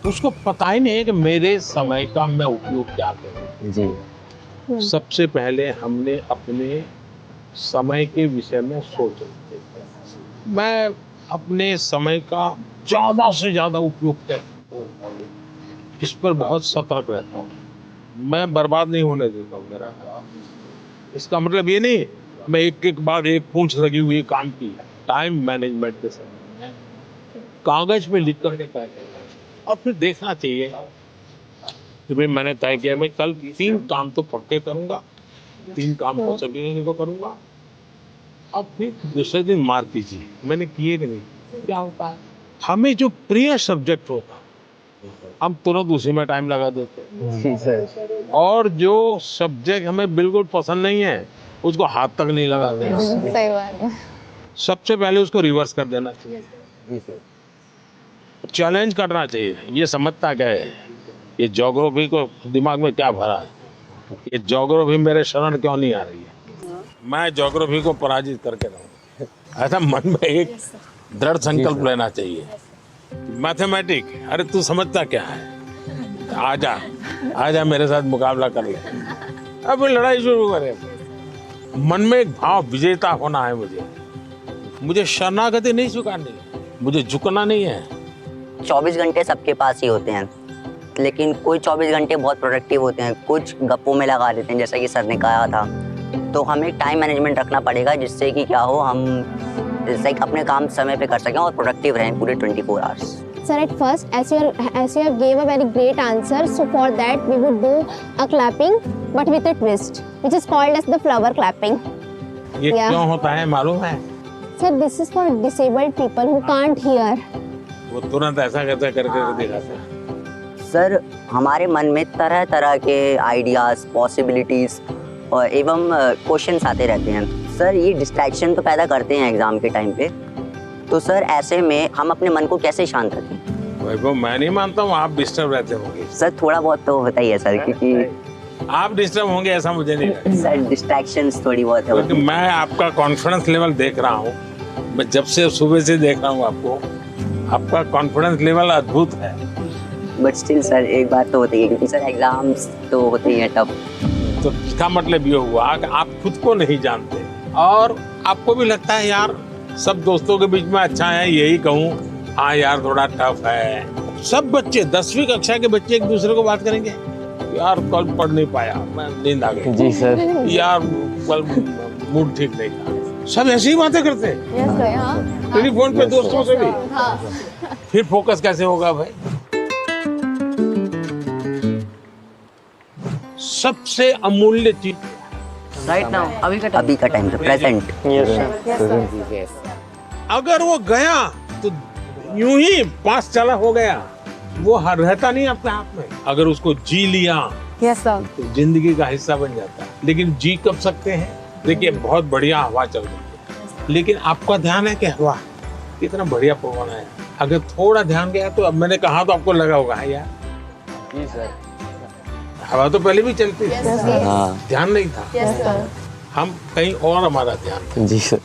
उसको पता ही नहीं है कि मेरे समय का मैं उपयोग क्या करूं। जी। सबसे पहले हमने अपने समय के विषय में सोचा। मैं अपने समय का ज़्यादा से ज़्यादा उपयोग करता हूँ, इस पर बहुत सतर्क रहता हूँ। मैं बर्बाद नहीं होने देता हूँ मेरा। इसका मतलब ये नहीं मैं एक बाद एक पूंछ लगी हुई काम की। टाइम मैनेजमेंट के समय कागज पे लिख करके तय और फिर देखना चाहिए कि भाई मैंने तय किया मैं कल 3 काम तो पक्के करूँगा, 3 काम को सभी को करूँगा। अब फिर दूसरे दिन मार दीजिए मैंने किए कि नहीं। क्या होता है हमें जो प्रिय सब्जेक्ट होता हम तुरंत उसी में टाइम लगा देते हैं। जी सर। और जो सब्जेक्ट हमें बिल्कुल पसंद नहीं है उसको हाथ तक नहीं लगाते हैं। सही बात है। सबसे पहले उसको रिवर्स कर देना चाहिए। जी सर। चैलेंज करना चाहिए। ये समझता क्या है, ये ज्योग्राफी को दिमाग में क्या भरा है, ये ज्योग्राफी मेरे शरण क्यों नहीं आ रही है, मैं ज्योग्राफी को पराजित करके रहूँ, ऐसा मन में एक दृढ़ संकल्प लेना चाहिए। मैथमेटिक, अरे तू समझता क्या है, आजा मेरे साथ मुकाबला कर ले, अब लड़ाई शुरू करें। मन में एक भाव विजेता होना है, मुझे शरणागति नहीं स्वीकारनी है, मुझे झुकना नहीं है। 24 घंटे सबके पास ही होते हैं, लेकिन कोई 24 घंटे बहुत प्रोडक्टिव होते हैं, कुछ गप्पों में लगा देते हैं, जैसा कि सर ने कहा था। तो हमें टाइम मैनेजमेंट रखना पड़ेगा, जिससे कि क्या हो, हम जैसे अपने काम समय पे कर सकें और प्रोडक्टिव रहें पूरे 24 hours. Sir, at first, as you have gave a very great answer, so for that we would do a clapping, but with a twist, which is called as the flower clapping. ये क्यों होता है मालूम है? Sir, this is for disabled people who can't hear. वो तुरंत ऐसा कैसे करके दिखाते हैं। सर, हमारे मन में तरह तरह के आइडियाज, पॉसिबिलिटीज और एवं क्वेश्चंस आते रहते हैं। सर, ये डिस्ट्रैक्शन तो पैदा करते हैं एग्जाम के टाइम पे, तो सर ऐसे में हम अपने मन को कैसे शांत रखें? वैभव, मैं नहीं मानता हूँ आप डिस्टर्ब रहते होंगे। सर थोड़ा बहुत तो होता ही है सर, क्योंकि आप डिस्टर्ब होंगे ऐसा मुझे नहीं लगता। सर डिस्ट्रैक्शंस थोड़ी बहुत है, क्योंकि मैं आपका कॉन्फिडेंस लेवल देख रहा हूँ, मैं जब से सुबह से देख रहा हूँ आपको, आपका कॉन्फिडेंस लेवल अद्भुत है। बट स्टिल सर एक बात तो होती है, क्योंकि सर एग्जाम्स तो होते ही हैं टफ। तो इसका मतलब ये हुआ कि आप खुद को नहीं जानते और आपको भी लगता है यार सब दोस्तों के बीच में अच्छा है, यही कहूँ हाँ यार थोड़ा टफ है। सब बच्चे 10वीं कक्षा के बच्चे एक दूसरे को बात करेंगे, यार कल पढ़ नहीं पाया, मैं नींद आ गई। जी सर। यार कल मूड ठीक नहीं था, सब ऐसी ही बातें करते हैं टेलीफोन पे दोस्तों से भी। फिर फोकस कैसे होगा भाई? सबसे अमूल्य चीज राइट नाउ, अभी का टाइम पे प्रेजेंट। अगर वो गया तो यूं ही पास चला हो गया, वो रहता नहीं अपने हाथ में। अगर उसको जी लिया तो जिंदगी का हिस्सा बन जाता है। लेकिन जी कब सकते हैं? देखिए बहुत बढ़िया हवा चल रही है, लेकिन आपका ध्यान है कि हवा कितना बढ़िया पवन है, अगर थोड़ा ध्यान गया तो अब मैंने कहा तो आपको लगा होगा यार जी सर, हवा तो पहले भी चलती थी, ध्यान नहीं था। हम कहीं और हमारा ध्यान था। जी सर।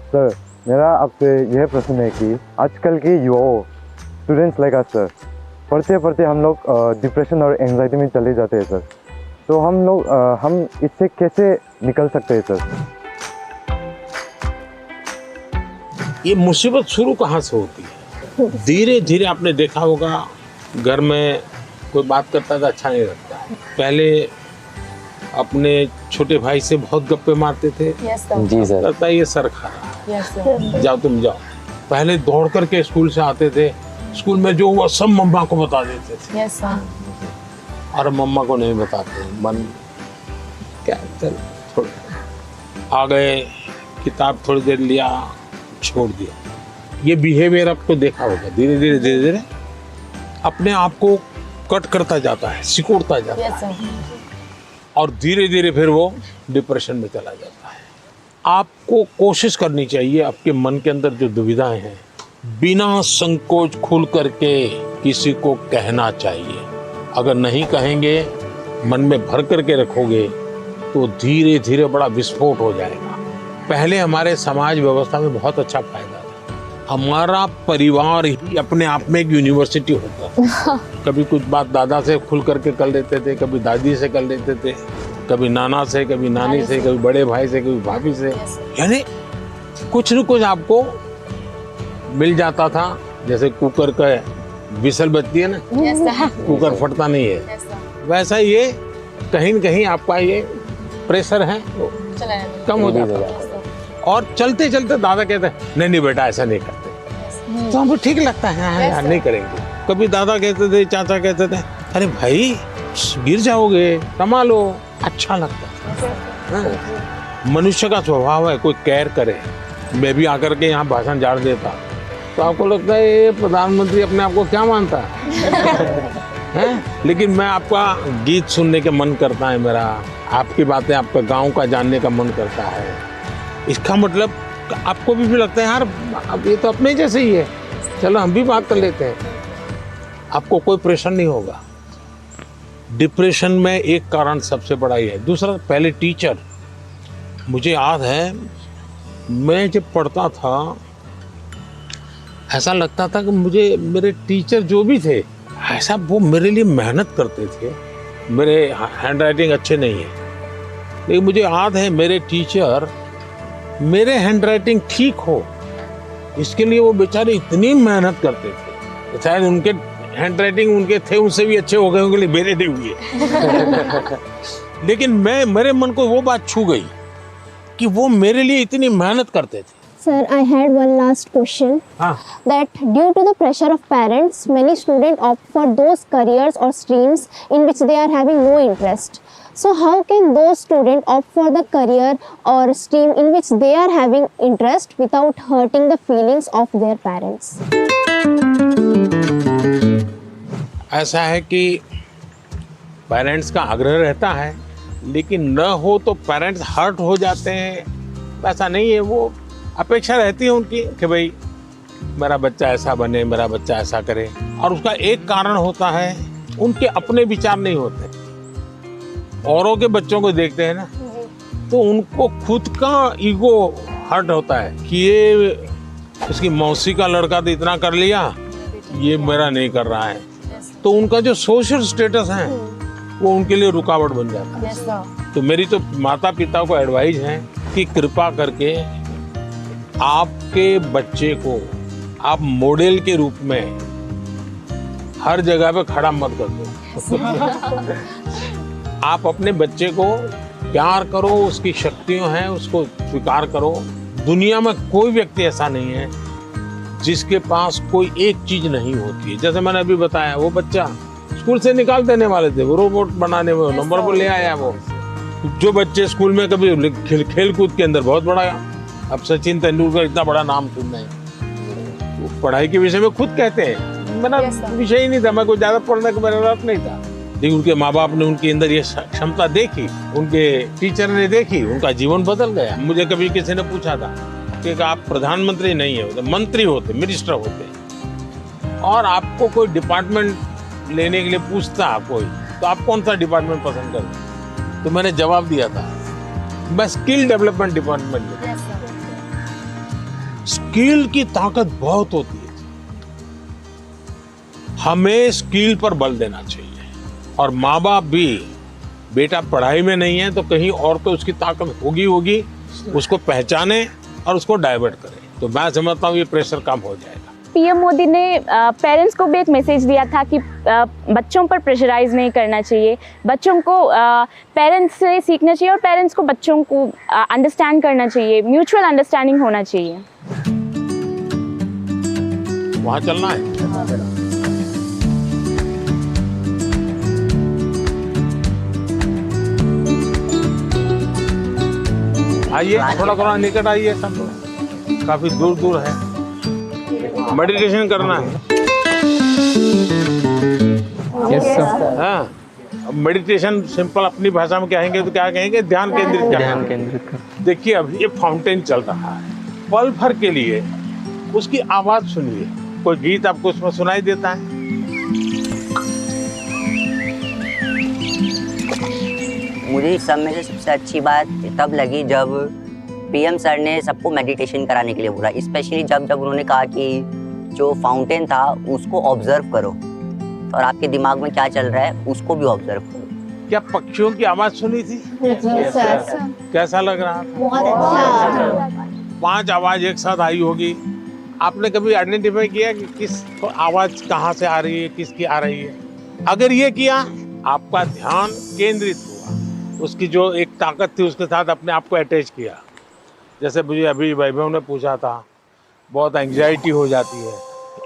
सर मेरा आपसे यह प्रश्न है कि आजकल के युवाओं, स्टूडेंट्स लाइक अस सर, पढ़ते पढ़ते हम लोग डिप्रेशन और एंजाइटी में चले जाते हैं सर, तो हम इससे कैसे निकल सकते हैं सर? ये मुसीबत शुरू कहाँ से होती है? धीरे धीरे आपने देखा होगा, घर में कोई बात करता था अच्छा नहीं लगता, पहले अपने छोटे भाई से बहुत गप्पे मारते थे। जी सर। लगता है ये सर खा रहा, जाओ तुम जाओ। पहले दौड़ करके स्कूल से आते थे, स्कूल में जो हुआ सब मम्मा को बता देते थे। और मम्मा को नहीं बताते, मन क्या चल थोड़ा आ गए, किताब थोड़ी देर लिया छोड़ दिया। ये बिहेवियर आपको देखा होगा, धीरे धीरे अपने आप को कट करता जाता है, सिकुड़ता जाता है और धीरे धीरे फिर वो डिप्रेशन में चला जाता है। आपको कोशिश करनी चाहिए आपके मन के अंदर जो दुविधाएं हैं, बिना संकोच खुल करके किसी को कहना चाहिए। अगर नहीं कहेंगे, मन में भर करके रखोगे तो धीरे धीरे बड़ा विस्फोट हो जाएगा। पहले हमारे समाज व्यवस्था में बहुत अच्छा फायदा था, हमारा परिवार ही अपने आप में एक यूनिवर्सिटी होता था। कभी कुछ बात दादा से खुल करके कर लेते थे, कभी दादी से कर लेते थे, कभी नाना से, कभी नानी से, कभी बड़े भाई से, कभी भाभी से, यानी कुछ न कुछ आपको मिल जाता था। जैसे कुकर का विसल बजती है ना, कुकर फटता नहीं है, वैसा ये कहीं न कहीं आपका ये प्रेशर है वो कम हो जाता है। और चलते चलते दादा कहते हैं नहीं बेटा ऐसा नहीं करते, तो हमको ठीक लगता है यार नहीं करेंगे। कभी दादा कहते थे, चाचा कहते थे अरे भाई गिर जाओगे, कमा लो, अच्छा लगता है। मनुष्य का स्वभाव है कोई केयर करे। मैं भी आकर के यहाँ भाषण झाड़ देता तो आपको लगता है ये प्रधानमंत्री अपने आप को क्या मानता है? लेकिन मैं आपका गीत सुनने का मन करता है, मेरा आपकी बातें, आपका गांव का जानने का मन करता है। इसका मतलब आपको भी लगता है यार अब ये तो अपने जैसे ही है, चलो हम भी बात कर लेते हैं। आपको कोई प्रेशर नहीं होगा। डिप्रेशन में एक कारण सबसे बड़ा ही है। दूसरा, पहले टीचर, मुझे याद है मैं जब पढ़ता था ऐसा लगता था कि मुझे मेरे टीचर जो भी थे ऐसा वो मेरे लिए मेहनत करते थे। मेरे हैंड राइटिंग अच्छे नहीं है, लेकिन मुझे याद है मेरे टीचर मेरे हैंड राइटिंग ठीक हो इसके लिए वो बेचारे इतनी मेहनत करते थे। शायद उनके हैंड राइटिंग उनके थे उनसे भी अच्छे हो गए होंगे, मेरे नहीं हुए। लेकिन मेरे मन को वो बात छू गई कि वो मेरे लिए इतनी मेहनत करते थे। Sir, I had one last question. That due to the pressure of parents, many students opt for those careers or streams in which they are having no interest. So how can those students opt for the career or stream in which they are having interest without hurting the feelings of their parents? ऐसा है कि parents का आग्रह रहता है, लेकिन न हो तो पेरेंट्स हर्ट हो जाते हैं। ऐसा नहीं है, वो अपेक्षा रहती है उनकी कि भाई मेरा बच्चा ऐसा बने, मेरा बच्चा ऐसा करे। और उसका एक कारण होता है उनके अपने विचार नहीं होते। औरों के बच्चों को देखते हैं ना, तो उनको खुद का ईगो हर्ट होता है कि ये इसकी मौसी का लड़का तो इतना कर लिया, ये मेरा नहीं कर रहा है। तो उनका जो सोशल स्टेटस है वो उनके लिए रुकावट बन जाता है। तो मेरी तो माता पिता को एडवाइस है कि कृपा करके आपके बच्चे को आप मॉडल के रूप में हर जगह पे खड़ा मत कर दो। आप अपने बच्चे को प्यार करो, उसकी शक्तियां हैं उसको स्वीकार करो। दुनिया में कोई व्यक्ति ऐसा नहीं है जिसके पास कोई एक चीज नहीं होती है। जैसे मैंने अभी बताया, वो बच्चा स्कूल से निकाल देने वाले थे, वो रोबोट बनाने में नंबर पर ले आया। वो जो बच्चे स्कूल में कभी खेल कूद के अंदर बहुत बड़ा, अब सचिन तेंदुलकर इतना बड़ा नाम सुन रहे हैं, वो पढ़ाई के विषय में खुद कहते हैं मेरा विषय ही नहीं था, मैं कोई ज्यादा पढ़ने का मेरा रस नहीं था। लेकिन उनके माँ बाप ने उनके अंदर ये क्षमता देखी, उनके टीचर ने देखी, उनका जीवन बदल गया। मुझे कभी किसी ने पूछा था कि आप प्रधानमंत्री नहीं होते, मंत्री होते, मिनिस्टर होते, और आपको कोई डिपार्टमेंट लेने के लिए पूछता कोई, तो आप कौन सा डिपार्टमेंट पसंद करते? तो मैंने जवाब दिया था मैं स्किल डेवलपमेंट डिपार्टमेंट लेता। स्किल की ताकत बहुत होती है, हमें स्किल पर बल देना चाहिए। और माँ बाप भी, बेटा पढ़ाई में नहीं है तो कहीं और तो उसकी ताकत होगी, उसको पहचाने और उसको डाइवर्ट करें, तो मैं समझता हूँ ये प्रेशर कम हो जाएगा। पीएम मोदी ने पेरेंट्स को भी एक मैसेज दिया था कि बच्चों पर प्रेशराइज नहीं करना चाहिए, बच्चों को पेरेंट्स से सीखना चाहिए और पेरेंट्स को बच्चों को अंडरस्टैंड करना चाहिए, म्यूचुअल अंडरस्टैंडिंग होना चाहिए। वहाँ चलना है। आइए, थोड़ा निकट आइए, सब लोग काफी दूर दूर है। मेडिटेशन करना है। हाँ, मेडिटेशन सिंपल अपनी भाषा में कहेंगे तो क्या कहेंगे? ध्यान केंद्रित करना। देखिए अभी ये फाउंटेन चल रहा है, पल भर के लिए उसकी आवाज सुनिए। कोई गीत आपको उसमें सुनाई देता है? मुझे इस सब में से सबसे अच्छी बात तब लगी जब पीएम सर ने सबको मेडिटेशन कराने के लिए बोला, स्पेशली जब उन्होंने कहा कि जो फाउंटेन था उसको ऑब्जर्व करो और आपके दिमाग में क्या चल रहा है उसको भी ऑब्जर्व करो। क्या पक्षियों की आवाज सुनी थी? कैसा लग रहा था? बहुत अच्छा। 5 आवाज एक साथ आई होगी। आपने कभी आइडेंटिफाई किया कि किस आवाज कहाँ से आ रही है, किसकी आ रही है? अगर ये किया, आपका ध्यान केंद्रित हुआ, उसकी जो एक ताकत थी उसके साथ अपने आप को अटैच किया। जैसे मुझे अभी वैभव ने पूछा था, बहुत एंजाइटी हो जाती है,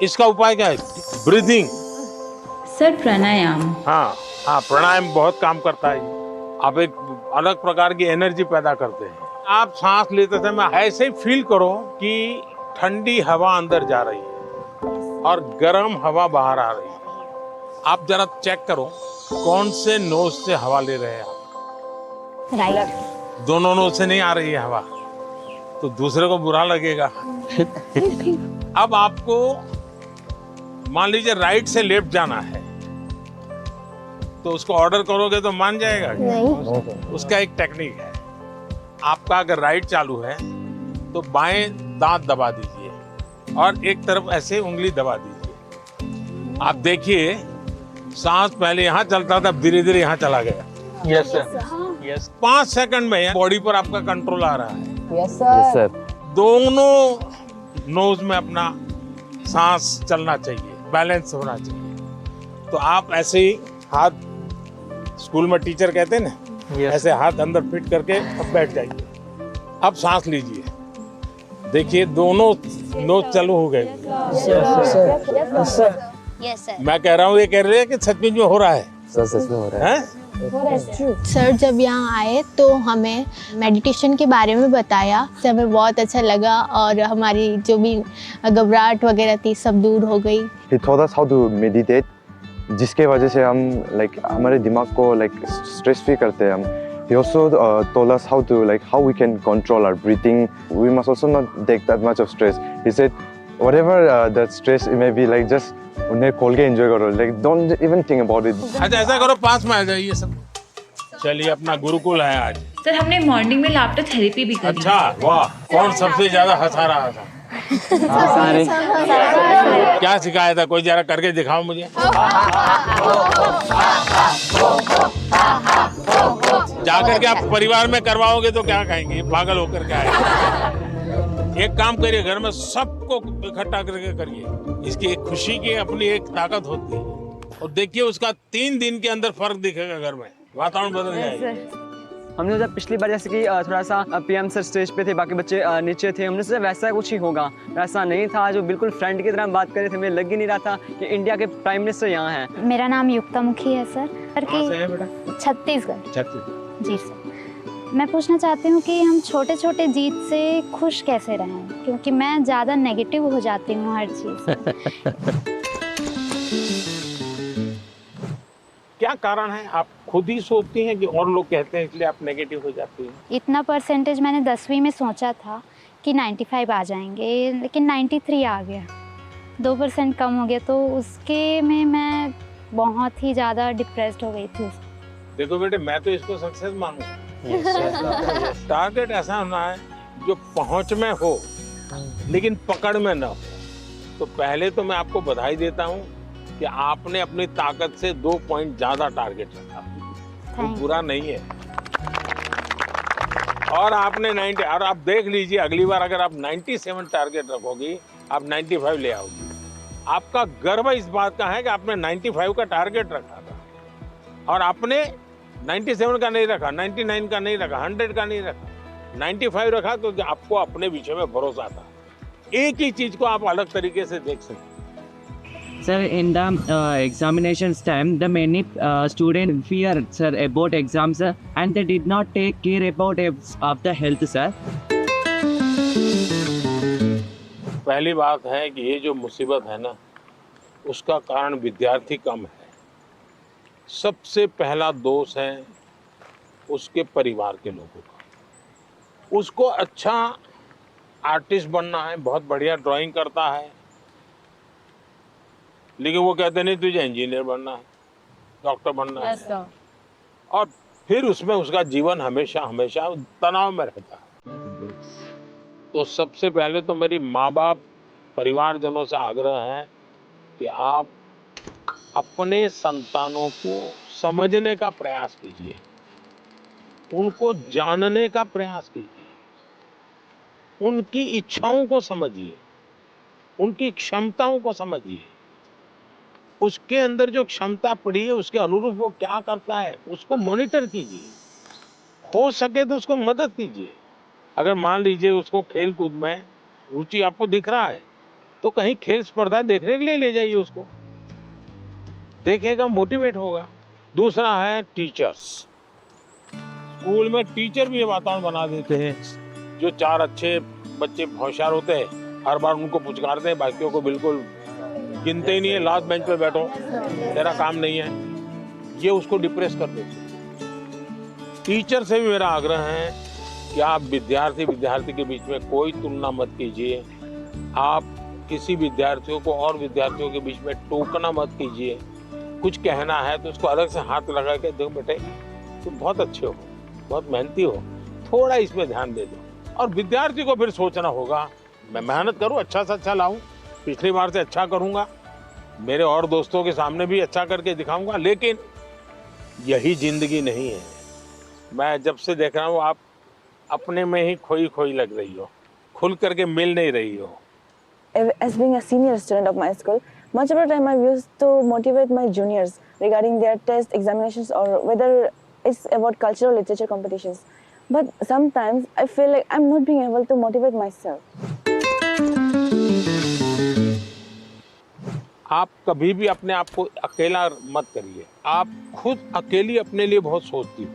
इसका उपाय क्या है? ब्रीदिंग। सर प्राणायाम। हाँ, प्राणायाम बहुत काम करता है। आप एक अलग प्रकार की एनर्जी पैदा करते हैं। आप सांस लेते समय ऐसे ही फील करो कि ठंडी हवा अंदर जा रही है और गर्म हवा बाहर आ रही है। आप जरा चेक करो कौन से नोज से हवा ले रहे हैं आप। राइट। दोनों नोज से नहीं आ रही है हवा तो दूसरे को बुरा लगेगा। अब आपको मान लीजिए राइट से लेफ्ट जाना है, तो उसको ऑर्डर करोगे तो मान जाएगा क्या? नहीं। उसका एक टेक्निक है। आपका अगर राइट चालू है तो बाएं दांत दबा दीजिए और एक तरफ ऐसे उंगली दबा दीजिए। आप देखिए सांस पहले यहाँ चलता था, धीरे धीरे यहाँ चला गया। Yes sir, yes. 5 सेकंड में बॉडी पर आपका कंट्रोल आ रहा है। Yes sir. दोनों नोज में अपना सांस चलना चाहिए, बैलेंस होना चाहिए। तो आप ऐसे ही हाथ, स्कूल में टीचर कहते हैं ना, ऐसे हाथ अंदर फिट करके अब बैठ जाइए। अब सांस लीजिए, देखिए दोनों नोज चालू हो गए। Yes sir. मैं कह रहा हूँ, ये कह रहे हैं कि सचमुच में हो रहा है। सर सच में हो रहा है। सर जब यहाँ आए तो हमें मेडिटेशन के बारे में बताया, तो हमें बहुत अच्छा लगा और हमारी जो भी घबराहट वगैरह थी सब दूर हो गई। He taught us how to meditate, जिसके वजह से हम हमारे दिमाग को स्ट्रेस फ्री करते हैं हम। He also told us how we can control our breathing. We must also not take that much of stress. He said, whatever that stress it may be, just उन्हें खोल के एंजॉय करो, don't even think about it. अच्छा ऐसा करो, पास में आ जाइए सब। चलिए, अपना गुरुकुल है आज। सर हमने मॉर्निंग में लाफ्टर थेरेपी भी करी। अच्छा, वाह। कौन सबसे ज्यादा हंसा रहा था? क्या सिखाया था? कोई जरा करके दिखाओ मुझे। जाकर के आप परिवार में करवाओगे तो क्या कहेंगे? पागल होकर के आए। एक काम करिए, घर में सबको इकट्ठा करके करिए। इसकी एक खुशी की अपनी एक ताकत होती है, और देखिए उसका 3 दिन के अंदर फर्क दिखेगा। घर में वातावरण बदल जाएगा। हमने सोचा पिछली बार जैसे कि थोड़ा सा पीएम सर स्टेज पे थे, बाकी बच्चे नीचे थे, हमने सोचा वैसा कुछ ही होगा। वैसा नहीं था, जो बिल्कुल फ्रेंड की तरह बात कर रहे थे। मुझे लग ही नहीं रहा था कि इंडिया के प्राइम मिनिस्टर यहाँ हैं। मेरा नाम युक्ता मुखी है सर। छत्तीसगढ़। जी सर। मैं पूछना चाहती हूँ कि हम छोटे छोटे जीत से खुश कैसे रहें, क्योंकि मैं ज़्यादा नेगेटिव हो जाती हूँ हर चीज़। क्या कारण है? आप खुद ही सोचती हैं कि और लोग कहते हैं इसलिए आप नेगेटिव हो जाती हैं? इतना परसेंटेज मैंने 10वीं में सोचा था कि 95 आ जाएंगे, लेकिन 93 आ गया। 2% कम हो गया, तो उसके में मैं बहुत ही ज़्यादा डिप्रेस्ड हो गई थी। देखो बेटे, मैं तो इसको सक्सेस मानूंगा। टारगेट ऐसा होना है जो पहुंच में हो लेकिन पकड़ में न हो। तो पहले तो मैं आपको बधाई देता हूं कि आपने अपनी ताकत से 2 पॉइंट ज्यादा टारगेट रखा, वो बुरा नहीं है। और आपने 90, और आप देख लीजिए अगली बार अगर आप 97 टारगेट रखोगी, आप 95 ले आओगी। आपका गर्व इस बात का है कि आपने 95 का टारगेट रखा था और आपने 97 का नहीं रखा, 99 का नहीं रखा, 100 का नहीं रखा, 95 रखा, क्योंकि आपको अपने विषय में भरोसा था। एक ही चीज को आप अलग तरीके से देख सकते। Sir, in the examinations time, the many students fear, sir, about exams, sir, and they did not take care about of the health, sir. पहली बात है कि ये जो मुसीबत है ना, उसका कारण विद्यार्थी कम है। सबसे पहला दोष है उसके परिवार के लोगों का। उसको अच्छा आर्टिस्ट बनना है, बहुत बढ़िया ड्राइंग करता है, लेकिन वो कहते नहीं तुझे इंजीनियर बनना है, डॉक्टर बनना है, और फिर उसमें उसका जीवन हमेशा हमेशा तनाव में रहता है। तो सबसे पहले तो मेरी माँ बाप, परिवारजनों से आग्रह है कि आप अपने संतानों को समझने का प्रयास कीजिए, उनको जानने का प्रयास कीजिए, उनकी इच्छाओं को समझिए, उनकी क्षमताओं को समझिए। उसके अंदर जो क्षमता पड़ी है उसके अनुरूप वो क्या करता है उसको मॉनिटर कीजिए। हो सके तो उसको मदद कीजिए। अगर मान लीजिए उसको खेल कूद में रुचि आपको दिख रहा है तो कहीं खेल स्पर्धा देखने के लिए ले जाइए उसको, देखेगा, मोटिवेट होगा। दूसरा है टीचर्स। स्कूल में टीचर भी ये वातावरण बना देते हैं, जो 4 अच्छे बच्चे होशियार होते हैं हर बार उनको पुचकारते हैं, बाकियों को बिल्कुल गिनते ही नहीं है, लास्ट बेंच पे बैठो, तेरा काम नहीं है, ये उसको डिप्रेस कर देते हैं। टीचर से भी मेरा आग्रह है कि आप विद्यार्थी के बीच में कोई तुलना मत कीजिए। आप किसी विद्यार्थियों को और विद्यार्थियों के बीच में टोकना मत कीजिए। कुछ कहना है तो उसको अलग से हाथ लगा के, देखो बेटे तुम बहुत अच्छे हो, बहुत मेहनती हो, थोड़ा इसमें ध्यान दे दो। और विद्यार्थी को फिर सोचना होगा, मैं मेहनत करूं, अच्छा से अच्छा लाऊं, पिछली बार से अच्छा करूंगा, मेरे और दोस्तों के सामने भी अच्छा करके दिखाऊंगा। लेकिन यही जिंदगी नहीं है। मैं जब से देख रहा हूँ आप अपने में ही खोई खोई लग रही हो, खुल करके मिल नहीं रही हो। As being a senior student of my school, much of the time I used to motivate my juniors regarding their test examinations or whether it's about cultural literature competitions. But sometimes I feel like I'm not being able to motivate myself. आप कभी भी अपने आप को अकेला मत करिए। आप खुद अकेली अपने लिए बहुत सोचती हो,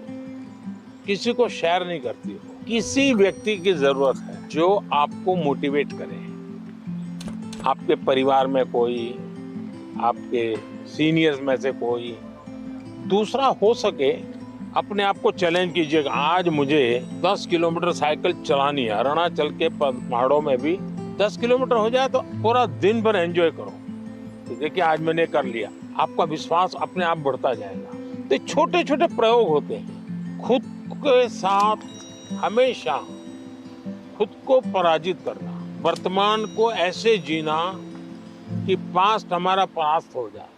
किसी को शेयर नहीं करती हो। किसी व्यक्ति की जरूरत है जो आपको मोटिवेट करे। आपके परिवार में कोई, आपके सीनियर्स में से कोई दूसरा हो सके, अपने आप को चैलेंज कीजिएगा। आज मुझे 10 किलोमीटर साइकिल चलानी है, अरुणाचल के पहाड़ों में भी 10 किलोमीटर हो जाए तो पूरा दिन भर एंजॉय करो। तो देखिए आज मैंने कर लिया, आपका विश्वास अपने आप बढ़ता जाएगा। तो छोटे छोटे प्रयोग होते हैं। खुद के साथ हमेशा खुद को पराजित करना, वर्तमान को ऐसे जीना कि पास्ट हमारा पास्ट हो जाए।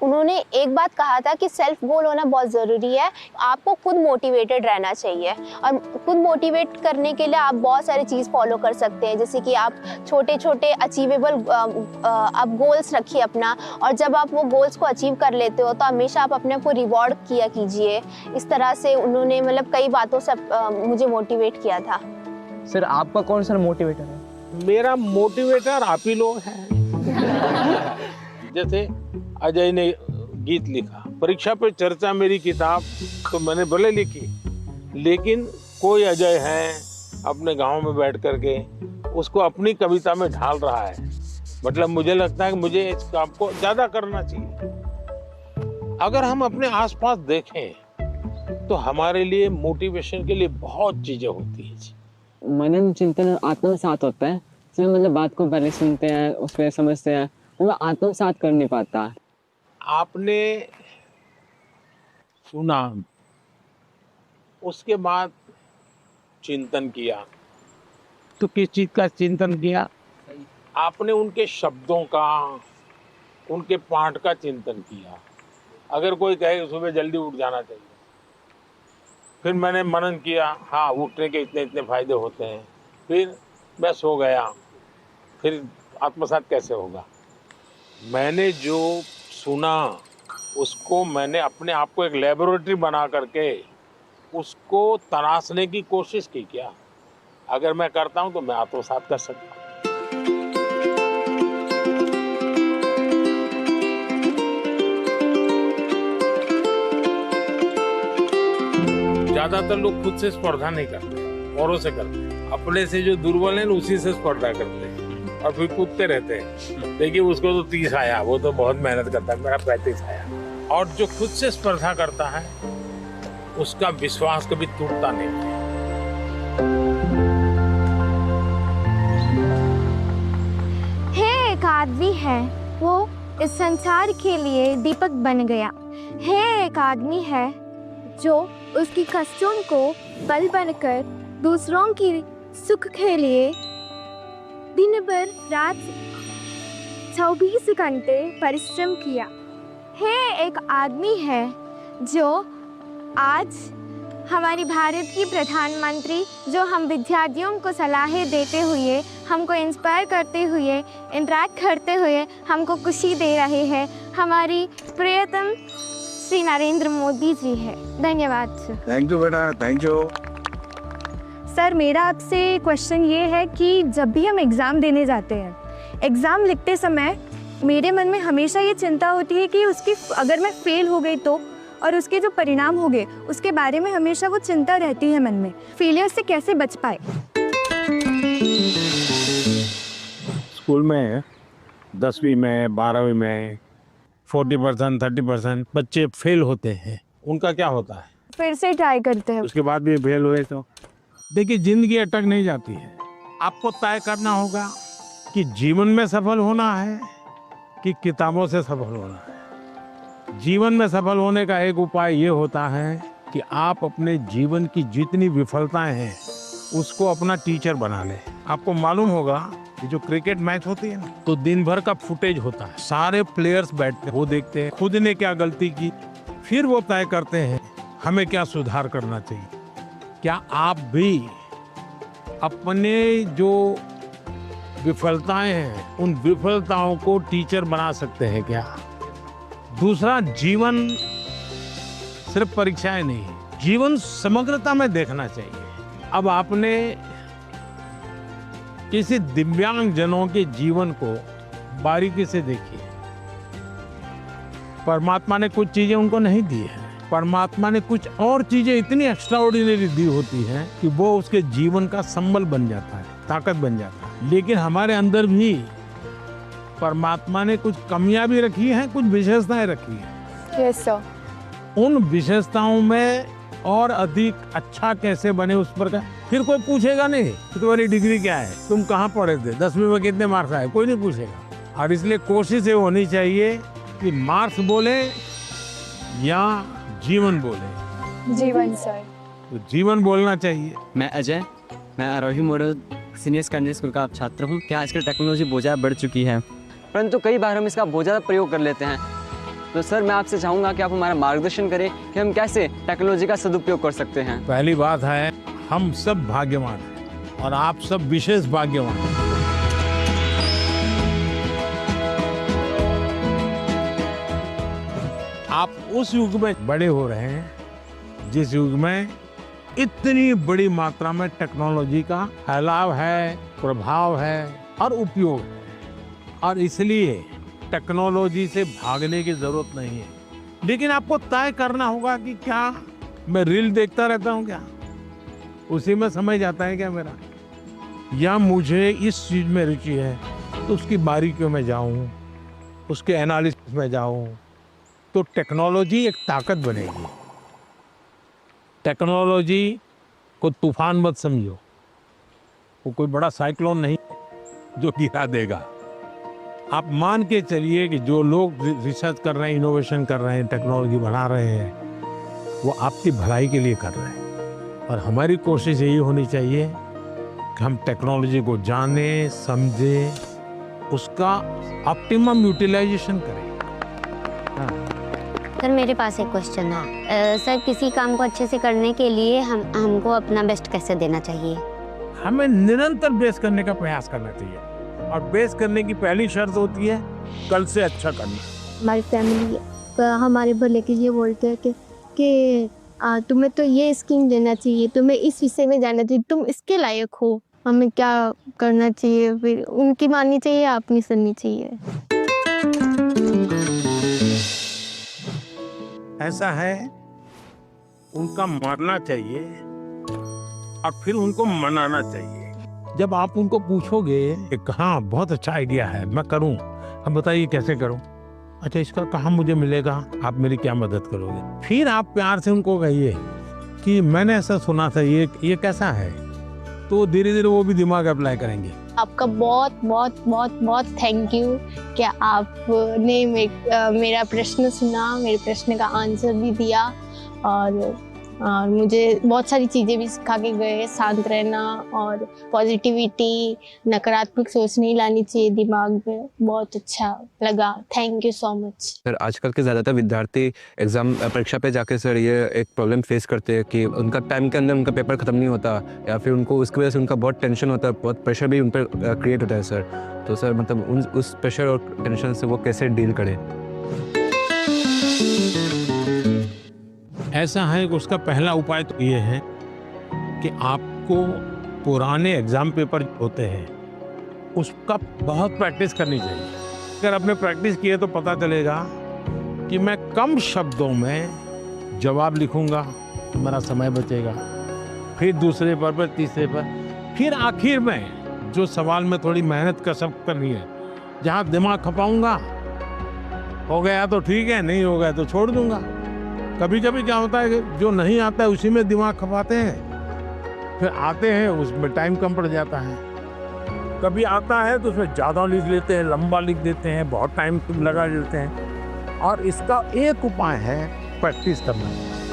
उन्होंने एक बात कहा था कि सेल्फ गोल होना बहुत ज़रूरी है। आपको खुद मोटिवेटेड रहना चाहिए और खुद मोटिवेट करने के लिए आप बहुत सारी चीज़ फॉलो कर सकते हैं, जैसे कि आप छोटे छोटे अचीवेबल आप गोल्स रखिए अपना, और जब आप वो गोल्स को अचीव कर लेते हो तो हमेशा आप अपने आप को रिवॉर्ड किया कीजिए। इस तरह से उन्होंने मतलब कई बातों से मुझे मोटिवेट किया था। सर आपका कौन सा मोटिवेटर है? मेरा मोटिवेटर आप ही लोग हैं। जैसे अजय ने गीत लिखा, परीक्षा पे चर्चा मेरी किताब, तो मैंने भले लिखी, लेकिन कोई अजय है अपने गांव में बैठ करके उसको अपनी कविता में ढाल रहा है। मतलब मुझे लगता है कि मुझे इस काम को ज्यादा करना चाहिए। अगर हम अपने आसपास देखें तो हमारे लिए मोटिवेशन के लिए बहुत चीजें होती हैं। मनन चिंतन आत्मसात होता है, इसमें मतलब बात को पहले सुनते हैं, उस पर समझते हैं, वो आत्मसात कर नहीं पाता। आपने सुना, उसके बाद चिंतन किया, तो किस चीज का चिंतन किया? आपने उनके शब्दों का, उनके पाठ का चिंतन किया। अगर कोई कहे सुबह जल्दी उठ जाना चाहिए, फिर मैंने मनन किया, हाँ उठने के इतने इतने फायदे होते हैं, फिर मैं सो गया, फिर आत्मसात कैसे होगा? मैंने जो सुना उसको मैंने अपने आप को एक लेबोरेटरी बना करके उसको तराशने की कोशिश की। क्या अगर मैं करता हूं तो मैं आत्मसात कर सकता हूं। ज्यादातर लोग खुद से स्पर्धा नहीं करते, औरों से करते हैं। अपने से जो दुर्बल है उसी से स्पर्धा करते हैं और फिर कूदते रहते हैं। देखिए उसको तो 30 आया, वो तो बहुत मेहनत करता है, मेरा 35 आया। और जो खुद से स्पर्धा करता है उसका विश्वास कभी टूटता नहीं है। है एक आदमी है, वो इस संसार के लिए दीपक बन गया। है एक आदमी है जो उसकी कष्टों को बल बनकर दूसरों की सुख के लिए दिन भर रात 24 घंटे परिश्रम किया। है एक आदमी है जो आज हमारी भारत की प्रधानमंत्री, जो हम विद्यार्थियों को सलाहें देते हुए, हमको इंस्पायर करते हुए, इंटरेक्ट करते हुए हमको खुशी दे रहे हैं, हमारी प्रियतम श्री नरेंद्र मोदी जी है। धन्यवाद सर। थैंक यू बेटा, थैंक यू। सर मेरा आपसे क्वेश्चन ये है कि जब भी हम एग्ज़ाम देने जाते हैं, एग्ज़ाम लिखते समय मेरे मन में हमेशा ये चिंता होती है कि उसकी अगर मैं फेल हो गई तो, और उसके जो परिणाम हो गए उसके बारे में हमेशा वो चिंता रहती है मन में। फेलियर से कैसे बच पाए? स्कूल में 10वीं में 12वीं में 40% 30% बच्चे फेल होते हैं। उनका क्या होता है? फिर से ट्राई करते हैं। उसके बाद भी फेल हुए तो देखिए जिंदगी अटक नहीं जाती है। आपको तय करना होगा कि जीवन में सफल होना है कि किताबों से सफल होना है। जीवन में सफल होने का एक उपाय ये होता है कि आप अपने जीवन की जितनी विफलताएं हैं उसको अपना टीचर बना लें। आपको मालूम होगा कि जो क्रिकेट मैच होती है ना, तो दिन भर का फुटेज होता है, सारे प्लेयर्स बैठते हैं, वो देखते हैं खुद ने क्या गलती की, फिर वो तय करते हैं हमें क्या सुधार करना चाहिए। क्या आप भी अपने जो विफलताएं हैं उन विफलताओं को टीचर बना सकते हैं क्या? दूसरा, जीवन सिर्फ परीक्षाएं नहीं है, जीवन समग्रता में देखना चाहिए। अब आपने किसी दिव्यांग जनों के जीवन को बारीकी से देखिए। परमात्मा ने कुछ चीजें उनको नहीं दी है, परमात्मा ने कुछ और चीजें इतनी एक्स्ट्राऑर्डिनरी दी होती हैं कि वो उसके जीवन का संबल बन जाता है, ताकत बन जाता है। लेकिन हमारे अंदर भी परमात्मा ने कुछ कमियां भी रखी हैं, कुछ विशेषताएं रखी हैं। Yes sir. उन विशेषताओं में और अधिक अच्छा कैसे बने उस पर का फिर कोई पूछेगा नहीं कि तुम्हारी डिग्री क्या है, तुम कहाँ पढ़े थे, 10वीं में कितने मार्क्स आए, कोई नहीं पूछेगा। और इसलिए कोशिश ये होनी चाहिए कि मार्क्स बोले या जीवन बोले। जीवन सर। तो जीवन बोलना चाहिए। मैं अजय, मैं आरोही मॉडल सीनियर सेकेंडरी स्कूल का छात्र हूँ। क्या आजकल टेक्नोलॉजी बहुत ज़्यादा बढ़ चुकी है, परंतु कई बार हम इसका बहुत ज़्यादा प्रयोग कर लेते हैं। तो सर मैं आपसे चाहूँगा कि आप हमारा मार्गदर्शन करें कि हम कैसे टेक्नोलॉजी का सदुपयोग कर सकते हैं। पहली बात है, हम सब भाग्यवान हैं और आप सब विशेष भाग्यवान हैं। आप उस युग में बड़े हो रहे हैं जिस युग में इतनी बड़ी मात्रा में टेक्नोलॉजी का फैलाव है, प्रभाव है और उपयोग है, और इसलिए टेक्नोलॉजी से भागने की जरूरत नहीं है। लेकिन आपको तय करना होगा कि क्या मैं रील देखता रहता हूँ, क्या उसी में समय जाता है क्या मेरा, या मुझे इस चीज में रुचि है तो उसकी बारीकियों में जाऊं, उसके एनालिसिस में जाऊं, तो टेक्नोलॉजी एक ताकत बनेगी। टेक्नोलॉजी को तूफान मत समझो, वो कोई बड़ा साइक्लोन नहीं जो गिरा देगा। आप मान के चलिए कि जो लोग रिसर्च कर रहे हैं, इनोवेशन कर रहे हैं, टेक्नोलॉजी बना रहे हैं, वो आपकी भलाई के लिए कर रहे हैं। और हमारी कोशिश यही होनी चाहिए कि हम टेक्नोलॉजी को जानें, समझें, उसका ऑप्टिमम यूटिलाइजेशन करें। सर मेरे पास एक क्वेश्चन है। सर किसी काम को अच्छे से करने के लिए हमको अपना बेस्ट कैसे देना चाहिए? हमें निरंतर बेस्ट करने का प्रयास करना चाहिए, और बेस्ट करने की पहली शर्त होती है कल से अच्छा करना। हमारी फैमिली हमारे भले के ये बोलते हैं कि तुम्हें तो ये स्कीम देना चाहिए, तुम्हें इस विषय में जाना चाहिए, तुम इसके लायक हो, हमें क्या करना चाहिए? फिर उनकी माननी चाहिए या अपनी सुननी चाहिए? ऐसा है, उनका मानना चाहिए और फिर उनको मनाना चाहिए। जब आप उनको पूछोगे कि हाँ बहुत अच्छा आइडिया है, मैं करूं, हम बताइए कैसे करूं, अच्छा इसका कहाँ मुझे मिलेगा, आप मेरी क्या मदद करोगे? फिर आप प्यार से उनको कहिए कि मैंने ऐसा सुना था, ये कैसा है, तो धीरे धीरे वो भी दिमाग अप्लाई करेंगे। आपका बहुत बहुत बहुत बहुत थैंक यू कि आपने मेरा प्रश्न सुना, मेरे प्रश्न का आंसर भी दिया, और मुझे बहुत सारी चीज़ें भी सिखा के गए। शांत रहना और पॉजिटिविटी, नकारात्मक सोच नहीं लानी चाहिए दिमाग में। बहुत अच्छा लगा, thank you so much. Sir आजकल के ज़्यादातर विद्यार्थी एग्ज़ाम परीक्षा पे जाके सर ये एक प्रॉब्लम फेस करते हैं कि उनका टाइम के अंदर उनका पेपर ख़त्म नहीं होता, या फिर उनको उसकी वजह से उनका बहुत टेंशन होता है, बहुत प्रेशर भी उन पर क्रिएट होता है सर। तो सर मतलब उस प्रेशर और टेंशन से वो कैसे डील करें? ऐसा है कि उसका पहला उपाय तो ये है कि आपको पुराने एग्जाम पेपर होते हैं उसका बहुत प्रैक्टिस करनी चाहिए। अगर आपने प्रैक्टिस की है तो पता चलेगा कि मैं कम शब्दों में जवाब लिखूंगा तो मेरा समय बचेगा, फिर दूसरे पर, तीसरे पर, फिर आखिर में जो सवाल में थोड़ी मेहनत कसरत करनी है, जहाँ दिमाग खपाऊंगा, हो गया तो ठीक है, नहीं हो गया तो छोड़ दूंगा। कभी कभी क्या होता है कि जो नहीं आता है उसी में दिमाग खपाते हैं, फिर आते हैं उसमें टाइम कम पड़ जाता है। कभी आता है तो उसमें ज़्यादा लिख लेते हैं, लंबा लिख देते हैं, बहुत टाइम लगा देते हैं। और इसका एक उपाय है प्रैक्टिस करना।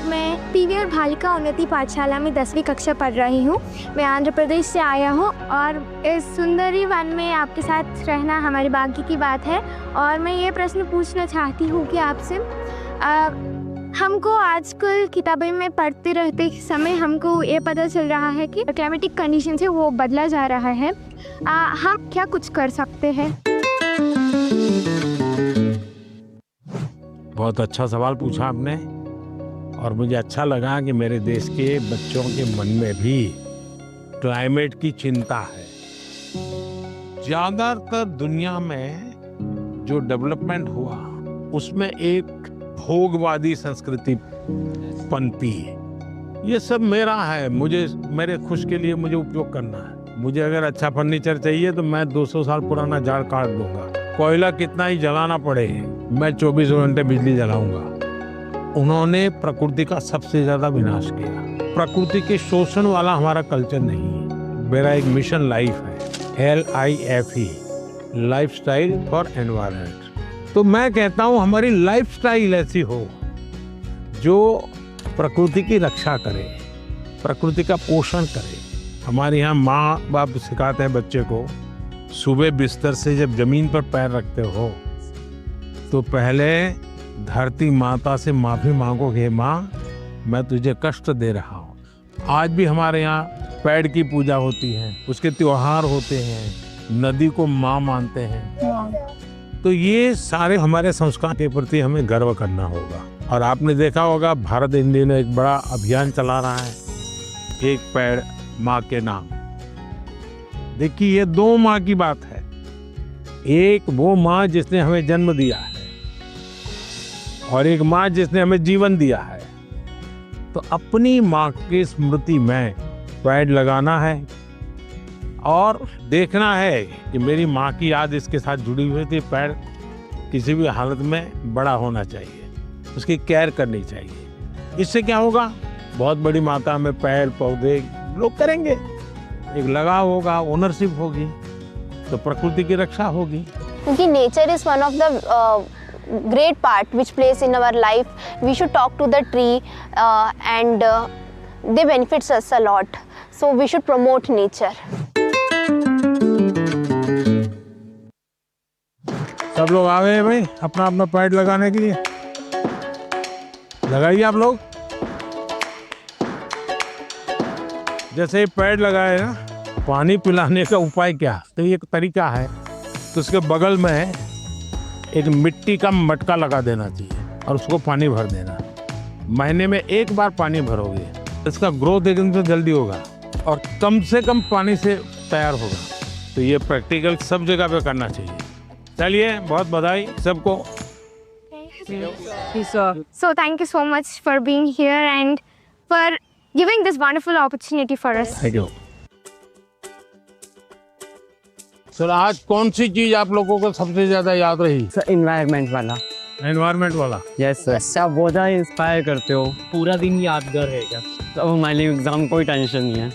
मैं पीवीआर बालिका उन्नति पाठशाला में 10वीं कक्षा पढ़ रही हूँ। मैं आंध्र प्रदेश से आया हूँ और इस सुंदरी वन में आपके साथ रहना हमारी भाग्य की बात है। और मैं ये प्रश्न पूछना चाहती हूँ कि आपसे हमको आजकल किताबें में पढ़ते रहते समय हमको ये पता चल रहा है कि क्लाइमेटिक कंडीशन है वो बदला जा रहा है। हम क्या कुछ कर सकते हैं? बहुत अच्छा सवाल पूछा आपने और मुझे अच्छा लगा कि मेरे देश के बच्चों के मन में भी क्लाइमेट की चिंता है। ज्यादातर दुनिया में जो डेवलपमेंट हुआ उसमें एक भोगवादी संस्कृति पनपी है। ये सब मेरा है, मुझे मेरे खुश के लिए मुझे उपयोग करना है। मुझे अगर अच्छा फर्नीचर चाहिए तो मैं 200 साल पुराना झाड़ काट दूंगा। कोयला कितना ही जलाना पड़े मैं 24 घंटे बिजली जलाऊंगा। उन्होंने प्रकृति का सबसे ज्यादा विनाश किया। प्रकृति के शोषण वाला हमारा कल्चर नहीं है। मेरा एक मिशन लाइफ है, LIFE, लाइफस्टाइल फॉर एनवायरनमेंट। तो मैं कहता हूं हमारी लाइफस्टाइल ऐसी हो जो प्रकृति की रक्षा करे, प्रकृति का पोषण करे। हमारे यहाँ माँ बाप सिखाते हैं बच्चे को, सुबह बिस्तर से जब जमीन पर पैर रखते हो तो पहले धरती माता से माफी मांगोगे, माँ मैं तुझे कष्ट दे रहा हूँ। आज भी हमारे यहाँ पेड़ की पूजा होती है, उसके त्योहार होते हैं, नदी को माँ मानते हैं। तो ये सारे हमारे संस्कार के प्रति हमें गर्व करना होगा। और आपने देखा होगा भारत इन दिनों एक बड़ा अभियान चला रहा है, एक पेड़ माँ के नाम। देखिए ये दो माँ की बात है। एक वो माँ जिसने हमें जन्म दिया है और एक माँ जिसने हमें जीवन दिया है। तो अपनी माँ की स्मृति में पेड़ लगाना है और देखना है कि मेरी माँ की याद इसके साथ जुड़ी हुई थी। पेड़ किसी भी हालत में बड़ा होना चाहिए, उसकी केयर करनी चाहिए। इससे क्या होगा, बहुत बड़ी मात्रा में पेड़ पौधे लोग करेंगे, एक लगाव होगा, ओनरशिप होगी, तो प्रकृति की रक्षा होगी। क्योंकि nature is one of the great part which plays in our life. We should talk to the tree and they benefits us a lot. So we should promote nature. सब लोग आ गए भाई अपना अपना पेड़ लगाने के लिए। लगाइए आप लोग। जैसे ही पेड़ लगाए ना, पानी पिलाने का उपाय क्या, तो ये एक तरीका है। तो उसके बगल में एक मिट्टी का मटका लगा देना चाहिए और उसको पानी भर देना। महीने में एक बार पानी भरोगे, इसका ग्रोथ एकदम से जल्दी होगा और कम से कम पानी से तैयार होगा। तो ये प्रैक्टिकल सब जगह पे करना चाहिए। चलिए, बहुत बधाई सबको। So thank you so much for being here and for giving this wonderful opportunity for us. Thank you. Sir आज कौन सी चीज आप लोगों को सबसे ज्यादा याद रही? सर एनवायरनमेंट वाला। एनवायरनमेंट वाला? Yes sir. आप बहुत ज़्यादा इंस्पायर करते हो, पूरा दिन यादगार रहेगा। तो अब हमारे लिए एग्जाम कोई टेंशन नहीं है।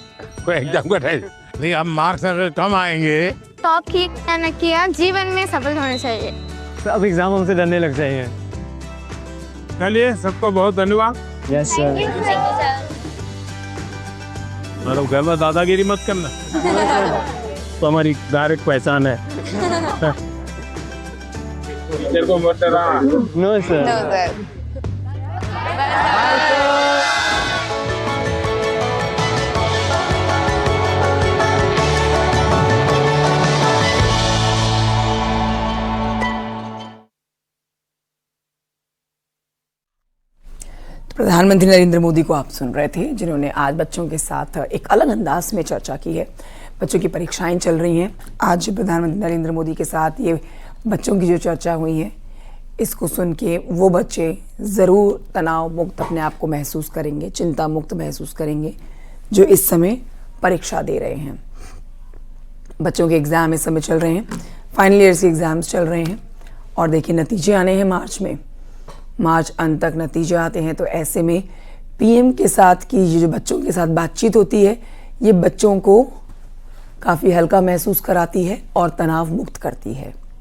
कोई एग्जाम का टेंशन नहीं। अब मार्क्स अगर कम आएंगे टॉप किया, जीवन में सफल होना चाहिए। तो अब एग्जाम हमसे डरने लग जाएंगे। चलिए, सबको बहुत धन्यवाद। Yes sir. मतलब घर में दादागिरी मत करना। तो हमारी डायरेक्ट पहचान है। टीचर को मत डरा। No sir. प्रधानमंत्री नरेंद्र मोदी को आप सुन रहे थे, जिन्होंने आज बच्चों के साथ एक अलग अंदाज में चर्चा की है। बच्चों की परीक्षाएं चल रही हैं। आज प्रधानमंत्री नरेंद्र मोदी के साथ ये बच्चों की जो चर्चा हुई है, इसको सुन के वो बच्चे ज़रूर तनाव मुक्त अपने आप को महसूस करेंगे, चिंता मुक्त महसूस करेंगे, जो इस समय परीक्षा दे रहे हैं। बच्चों के एग्ज़ाम इस समय चल रहे हैं, फाइनल ईयर्स के एग्ज़ाम्स चल रहे हैं और देखिए नतीजे आने हैं मार्च में। मार्च अंत तक नतीजे आते हैं। तो ऐसे में पीएम के साथ की जो बच्चों के साथ बातचीत होती है, ये बच्चों को काफ़ी हल्का महसूस कराती है और तनाव मुक्त करती है।